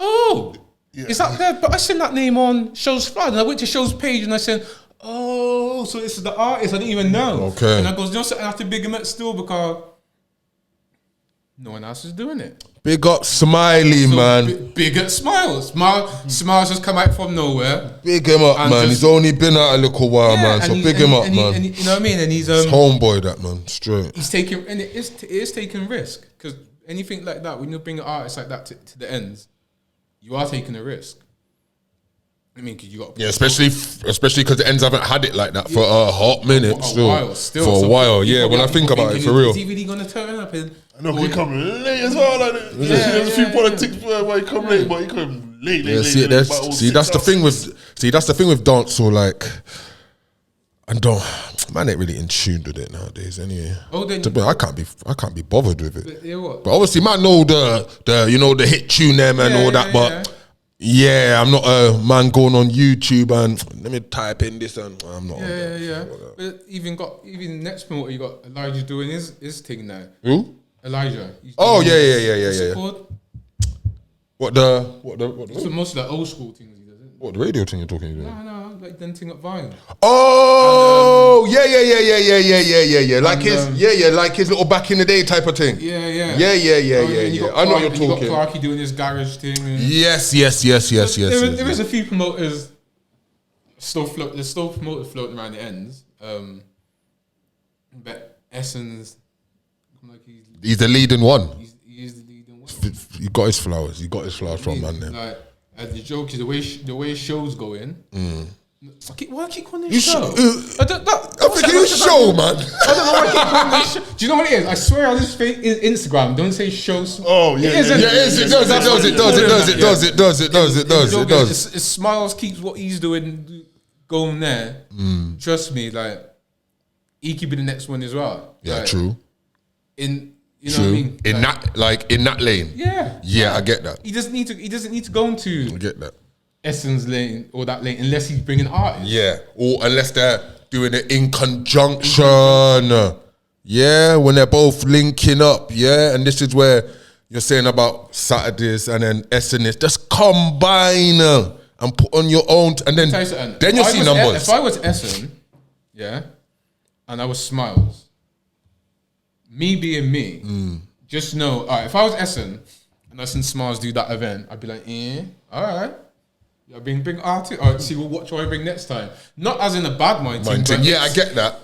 oh, is that there? But I seen that name on Show's Flood. And I went to Show's page and I said, oh, so this is the artist. I didn't even know. Okay. And I goes, you know something, I have to big him up still because no one else is doing it. Big up Smiley, So man. big at Smiles. Smiles just come out from nowhere. Big him up, And man. just- He's only been out a little while, man. So big him up, man. You know what I mean? And It's homeboy, that man. Straight. he's taking, and it is taking risk, because anything like that, when you bring an artist like that to the ends, you are taking a risk. I mean, because you got especially because the ends haven't had it like that for a hot minute. For a For a while, yeah. When I think about it, for real. Is he really gonna turn up? And I know he come late as well. Like, there's a few politics where he come late, but he come late. Yeah, see, that's the thing with dancehall. Like, man ain't really in tune with it nowadays. Anyway, I can't be bothered with it. But obviously, man know the hit tune them and all that. But yeah, I'm not a man going on YouTube and let me type in this and I'm not. Yeah. But even next promoter, you got Elijah doing his thing now. Who? Elijah. Oh yeah. What's it called? What It's most of the old school things he does. What, the radio thing you're talking about? No, like them thing at Vine. Oh, yeah. Like like his little back in the day type of thing. Yeah. I know what you're talking. You got Clarky doing his garage thing. Yes. There is a few promoters there's still promoters floating around the ends. But Essence, like he's the leading one. He's the leading one. He got his flowers. From man there. Like, the joke is the way shows going. Why I keep calling You this show? I think it's show, man. I don't know why I keep calling this show. Do you know what it is? I swear on this Instagram, don't say shows. Oh yeah, It does. Smiles keeps what he's doing going there. Trust me, like he could be the next one as well. Yeah, like, true. You know what I mean? In that lane. Yeah, I get that. He doesn't need to go into I get that. Essence lane or that lane unless he's bringing artists. Yeah, or unless they're doing it in conjunction. Yeah, when they're both linking up. Yeah, and this is where you're saying about Saturdays and then Essence. Just combine and put on your own, and then you'll see numbers. If I was Essence, yeah, and I was Smiles, me being me, just know. All right, if I was Essence and I seen Smiles do that event, I'd be like, all right. You're being big artist. All right, see, what I bring next time. Not as in a bad mind thing. Yeah, I get that.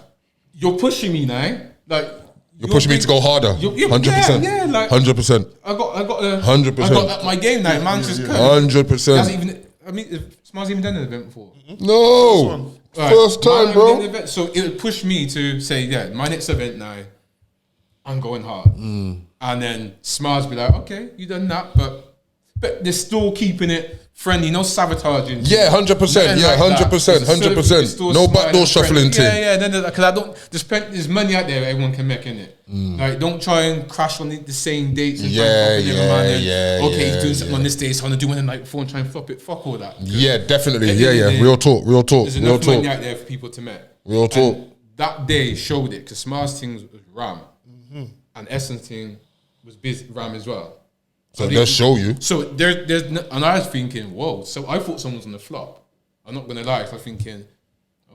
You're pushing me now. Like you're pushing me to go harder. 100%. Yeah, like 100%. I got 100%. I got my game now. Man's just 100%. That's even. I mean, if Smiles even done an event before. No, first time, bro. So it would push me to say, yeah, my next event now, I'm going hard. And then Smiles be like, okay, you done that, but they're still keeping it friendly, no sabotaging. Yeah, 100%. Yeah, 100%. No backdoor shuffling thing. Yeah. Because there's money out there everyone can make in it. Like, don't try and crash on the same dates. And okay, he's doing something on this day, so I'm gonna do one the night before and try and flop it. Fuck all that. Yeah, definitely. Yeah. Real talk. There's enough money out there for people to make. Real talk. And that day showed it because Smiles thing was Ram, and Essence thing was Ram as well. So they'll show you. So there's and I was thinking, whoa. So I thought someone was on the flop. I'm not gonna lie. I was thinking,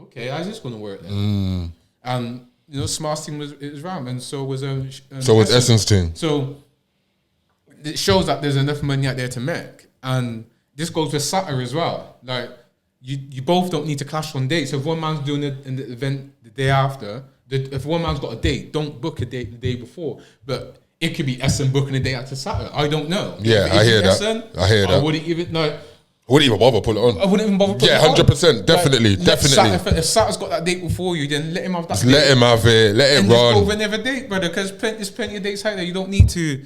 okay, how's this gonna work then? And Smart's team was Ram, and so was Essence team. So it shows that there's enough money out there to make, and this goes with Saturday as well. Like you both don't need to clash on dates. So if one man's doing it in the event the day after, if one man's got a date, don't book a date the day before, but. It could be Essen booking a day out to Saturday. I don't know. Yeah, I hear that. I wouldn't even I wouldn't even bother put it on. I wouldn't even bother. Yeah, 100%. Definitely. If Saturday's got that date before you, then let him have that. Just let him have it. Let it run. Just go with another date, brother. Because there's plenty of dates out there. You don't need to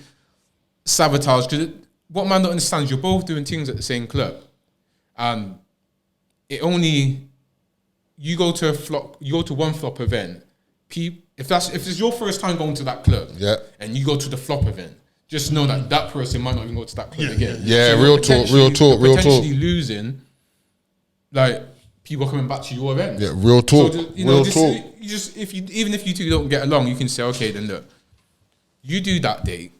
sabotage. Because what man don't understand is you're both doing things at the same club, and you go to one flop event. If it's your first time going to that club, and you go to the flop event, just know that person might not even go to that club again. Yeah, so real talk. Potentially losing, like people coming back to your event. Yeah, real talk. So real talk. Even if you two don't get along, you can say, okay, then look, you do that date,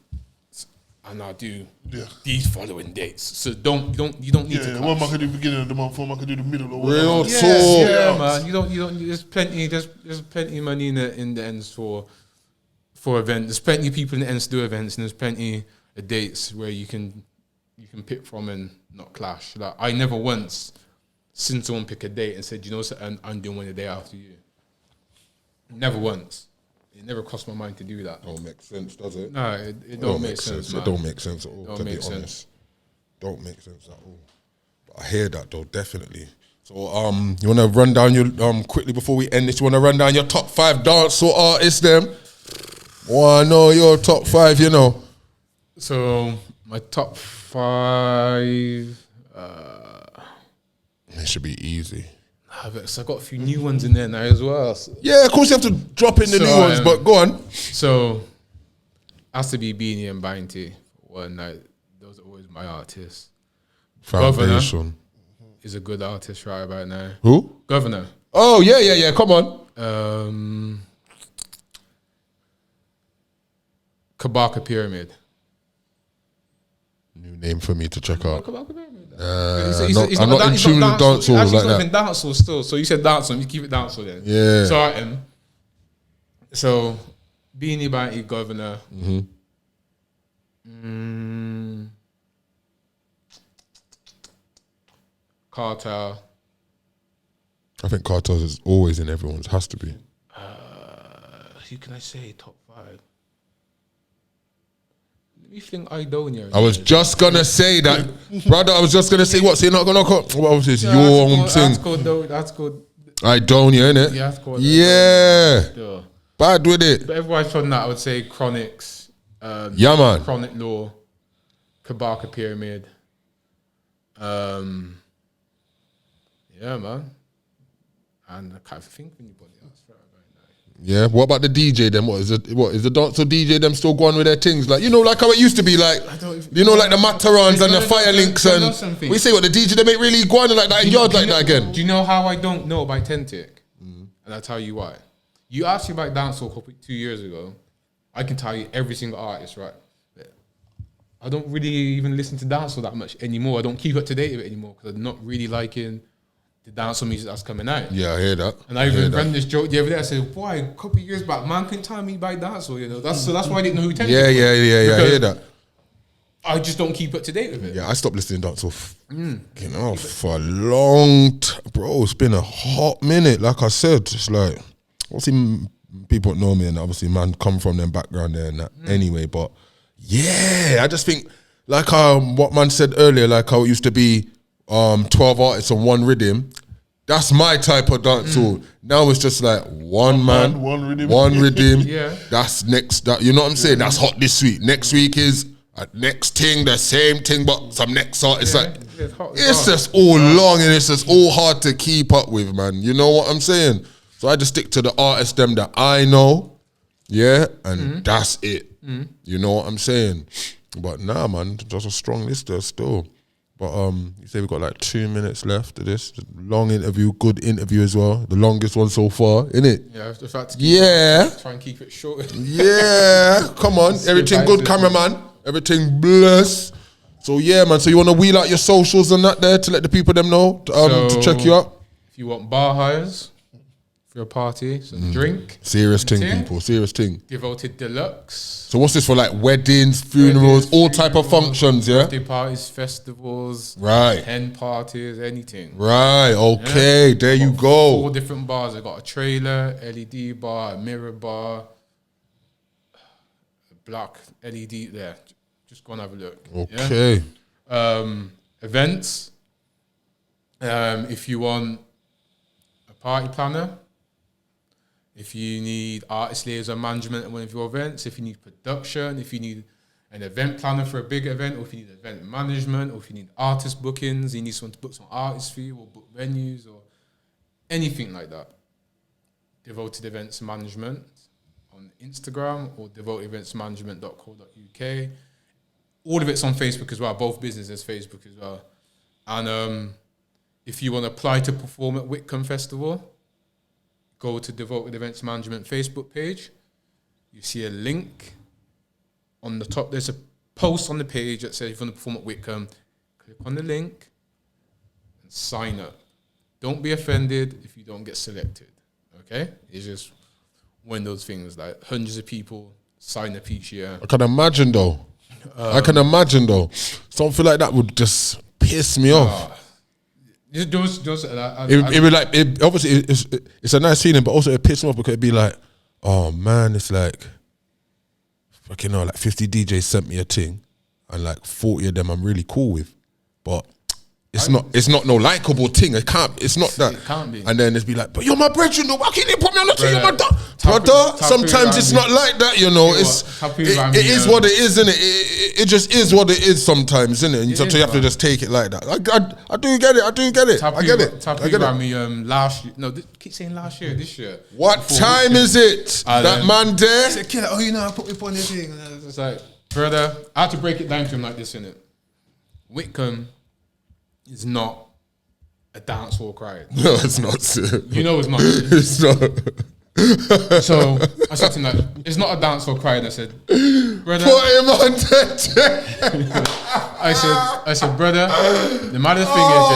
and I'll do these following dates. So you don't need to. Yeah, one man can do the beginning of the month, one man can do the middle or whatever. Real talk. Yeah, man. You don't. There's plenty of money in the ends for for events. There's plenty of people in the ends to do events, and there's plenty of dates where you can pick from and not clash. Like I never once seen someone pick a date and said, you know what, I'm doing one the day after you. Never once. It never crossed my mind to do that. Don't make sense, does it? No, it don't make sense, man. It don't make sense at all, Don't to be make sense. honest. Don't make sense at all. But I hear that though, definitely. So you wanna run down your quickly before we end this, you wanna run down your top 5 dancehall artists them? Oh, I know your top 5, you know. So my top 5 It should be easy. so I got a few new ones in there now as well. Yeah, of course you have to drop in the new ones, but go on. So has to be Beanie and Bainty. One night, those are always my artists. Foundation. Governor is a good artist right about now. Who? Governor. Oh yeah. Come on. Kabaka Pyramid. New name for me to check out. Kabaka Pyramid. I'm not in tune with dancehall like He's not that. even dancehall still. So you said dancehall, you keep it dancehall then. Yeah. So So Beanie Bainty, Governor. Cartel. I think Cartels is always in everyone's. Has to be. Who can I say top 5? Let me think. Idonia. I was just gonna say that, brother. I was just gonna say what? So you're not gonna call? What was this? Your own thing. That's called. Idonia, innit? Yeah, that's called. Yeah. Yeah. Bad with it. But everyone's from that. I would say Chronics. Yeah, man. Chronic Law. Kabaka Pyramid. Yeah, man. And I can't think of anybody else right now. Yeah. What about the DJ then? What is the dancer DJ them still going with their things? Like, you know, like how it used to be, like, you know, like the Matarans and the Fire Links and we say what the DJ them ain't really going like that in yard like that again. Do you know how I don't know about Tentic? And I'll tell you why. You asked me about dancehall 2 years ago. I can tell you every single artist, right? I don't really even listen to dancehall that much anymore. I don't keep up to date with it anymore because I'm not really liking the dancehall music that's coming out. Yeah, I hear that. And I even ran this joke the other day. I said, boy, a couple of years back, man couldn't tell me by dancehall, you know. That's why I didn't know who Tentic was. Yeah, I hear that. I just don't keep up to date with it. Yeah, I stopped listening to dancehall for a long bro, it's been a hot minute. Like I said, it's like, obviously people know me and obviously man come from them background there and that anyway, but yeah, I just think like what man said earlier, like how it used to be 12 artists on one rhythm. That's my type of dancehall. Now it's just like one man, one rhythm. Yeah. That's next. You know what I'm saying? That's hot this week. Next week is next thing, the same thing, but some next artist. Like it's just all long and it's just all hard to keep up with, man. You know what I'm saying? So I just stick to the artists them that I know, yeah, and that's it. You know what I'm saying? But nah, man, just a strong list there still. But you say we've got like 2 minutes left of this. Long interview, good interview as well. The longest one so far, innit? Yeah, the fact try and keep it short. Yeah, come on. Everything good, cameraman. Everything bless. So yeah, man. So you want to wheel out your socials and that there to let the people them know to check you out? If you want bar hires for your party, some drink. Serious thing, people. Serious thing. Devoted Deluxe. So what's this for? Like weddings, funerals, all type of functions, yeah? Birthday parties, festivals. Right. Hen parties, anything. Right, okay. Yeah. There you go. 4 different bars. I got a trailer, LED bar, a mirror bar, a black LED there. Just go and have a look. Okay. Yeah? Events. If you want a party planner, if you need artist liaison management at one of your events, if you need production, if you need an event planner for a big event, or if you need event management, or if you need artist bookings, you need someone to book some artists for you, or book venues, or anything like that. Devoted Events Management on Instagram or devotedeventsmanagement.co.uk. All of it's on Facebook as well. Both businesses Facebook as well. And if you want to apply to perform at Whitcomb Festival, go to Devoted Events Management Facebook page. You see a link on the top. There's a post on the page that says if you want to perform at Whitcomb, click on the link and sign up. Don't be offended if you don't get selected. Okay? It's just one of those things, like hundreds of people sign a piece, yeah. I can imagine though. Something like that would just piss me off. It would like, obviously, it's a nice feeling, but also it pisses me off because it'd be like, oh man, it's like, fucking hell, like 50 DJs sent me a thing, and like 40 of them I'm really cool with, but it's not no likable thing. It's not that. It can't be. And then it's be like, but you're my brethren, why can't you put me on the thing? You're my brother. Sometimes it's not like that, you know. It is what it is, isn't it? It just is what it is sometimes, isn't it? And so you have to just take it like that. I do get it. I get it. Last year. No, keep saying last year, this year. What time is it? That man there? Said, killer, I put me on this thing. And it's like, brother, I had to break it down to him like this, innit? Wickham is not a dancehall crowd. No, it's not. You know it's not. It's not. So I said to him, like, it's not a dancehall crowd. I said, brother. Put him on the I said, brother, the matter thing is,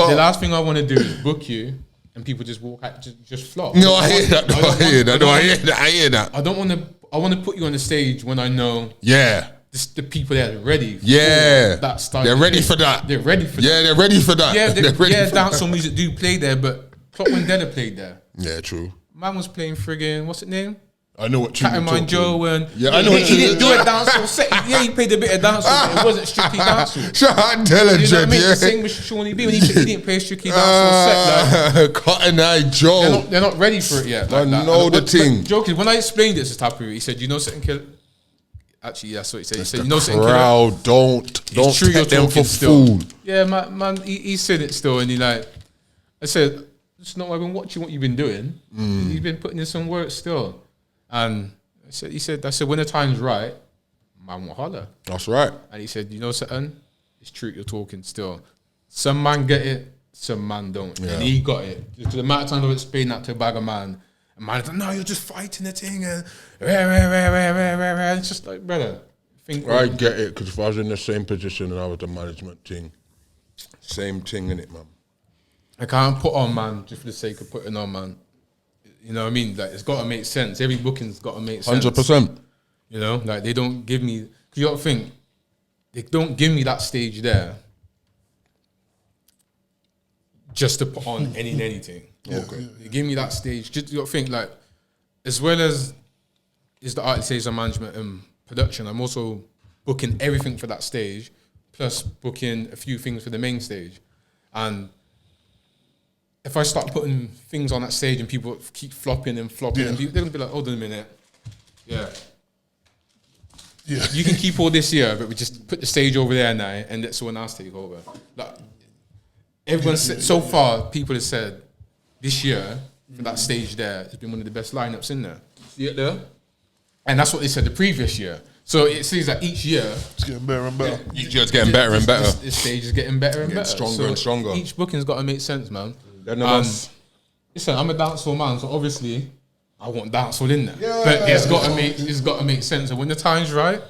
the last thing I want to do is book you and people just walk out, just flop. No, I hear that. I hear that. I want to put you on the stage when I know. Yeah. The people that are ready for that style. They're ready for that. They're ready for that. Yeah, they're ready for that. Yeah, dancehall music do play there, but Clock Mandela played there. Yeah, true. Man was playing friggin', what's it name? I know what tune you're Catamine Joe, and I know he didn't do a dancehall set. Yeah, he played a bit of dancehall, but it wasn't strictly dancehall. Shout out intelligent, You know what I mean? yeah. The same with Shawnee B when he didn't play a strictly dancehall set. Like, Cotton Eye Joe. they're not ready for it yet. Like I that. know the thing. Joking, when I explained it to Tapu, he said, you know something, killer? Actually, that's what he said. He said, you know something, killer? Crowd, don't true, take them for still. fool. Yeah, man, he said it still, and I said, it's not. I've been watching what you've been doing. You've been putting in some work still, and I said, when the time's right, man will holler. That's right. And he said, you know something, it's true. You're talking still. Some man get it, some man don't, and he got it. Just the amount of time I've explained that to a bag of man. And man, like, no, you're just fighting the thing, and it's just like, brother. I get it, because if I was in the same position and I was the management thing, same thing, innit, man. I can't put on man just for the sake of putting on man. You know what I mean? Like, it's got to make sense. Every booking's got to make sense. 100%. You know, like they don't give me. You got to think, they don't give me that stage there just to put on anything. Okay. They give me that stage. Just you got to think, like, as well as is the artist stage and management and production, I'm also booking everything for that stage, plus booking a few things for the main stage. And if I start putting things on that stage and people keep flopping and flopping, and they're gonna be like, hold on a minute, yeah, you can keep all this here, but we just put the stage over there now and let someone else take over. Like, everyone said, so far, people have said this year for that stage there has been one of the best lineups in there. See it there? And that's what they said the previous year. So it seems that each year it's getting better and better. Each year's getting better and better. This stage is getting better and better. Stronger and stronger. Each booking's got to make sense, man. Listen, I'm a dancehall man, so obviously I want dancehall in there. But it's got to make sense. And when the time's right,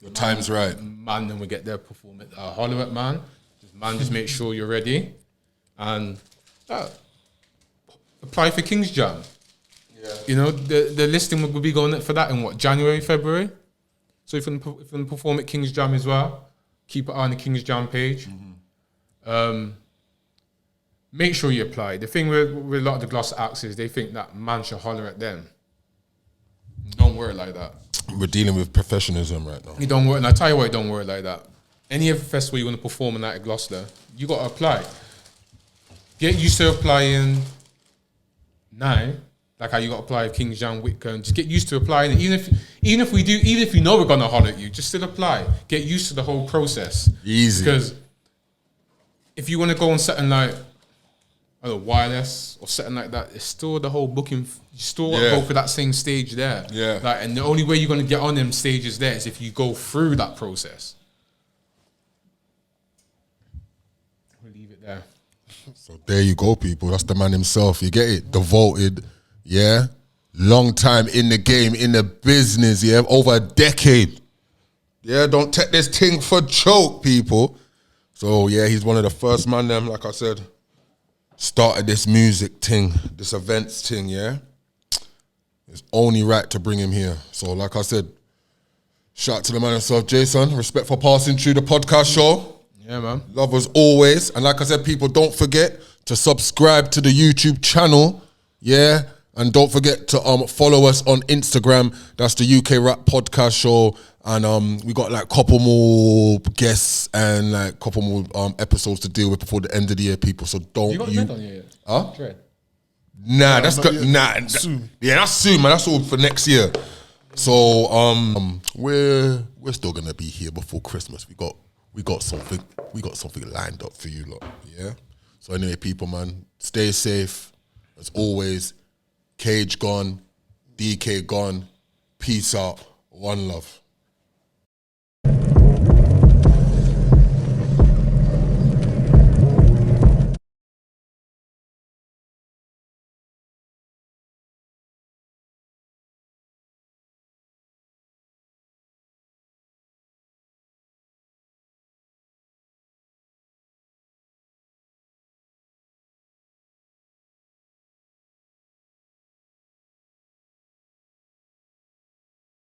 your time's right, man, then we get there performing. Holler at man, just make sure you're ready, and apply for King's Jam. Yeah. You know, the listing will be going for that in what, January, February. So if you can perform at King's Jam as well, keep it on the King's Jam page. Make sure you apply. The thing with a lot of the Gloucester acts is they think that man should holler at them. Don't work like that. We're dealing with professionalism right now. It don't work, and I tell you why it don't work like that. Any other festival you want to perform in at Gloucester, you got to apply. Get used to applying now, like how you got to apply at King's Jam, Whitcomb. Just get used to applying it. Even if you know we're gonna holler at you, just still apply. Get used to the whole process. Easy. Because if you want to go on something like wireless or something like that, it's still the whole booking. You still got to go for that same stage there. Yeah. Like, and the only way you're gonna get on them stages there is if you go through that process. We'll leave it there. So there you go, people. That's the man himself. You get it? Devoted, yeah? Long time in the game, in the business, yeah? Over a decade. Yeah, don't take this thing for joke, people. So, yeah, he's one of the first man, them, like I said, started this music thing, this events thing, yeah? it's only right to bring him here. So, like I said, shout out to the man himself, Jason. Respect for passing through the podcast show. Yeah, man. Love as always. And like I said, people, don't forget to subscribe to the YouTube channel. Yeah. And don't forget to follow us on Instagram. That's the UK Rap Podcast Show. And we got like couple more guests and like couple more episodes to deal with before the end of the year, people. So don't You got dread on you yet? Huh? Dread. Nah, that's not good. yet. Nah, Soon. yeah, that's soon, man. That's all for next year. So we're still gonna be here before Christmas. We got something lined up for you lot. Yeah. So anyway, people, man, stay safe as always. Cage gone, DK gone. Peace out. One love.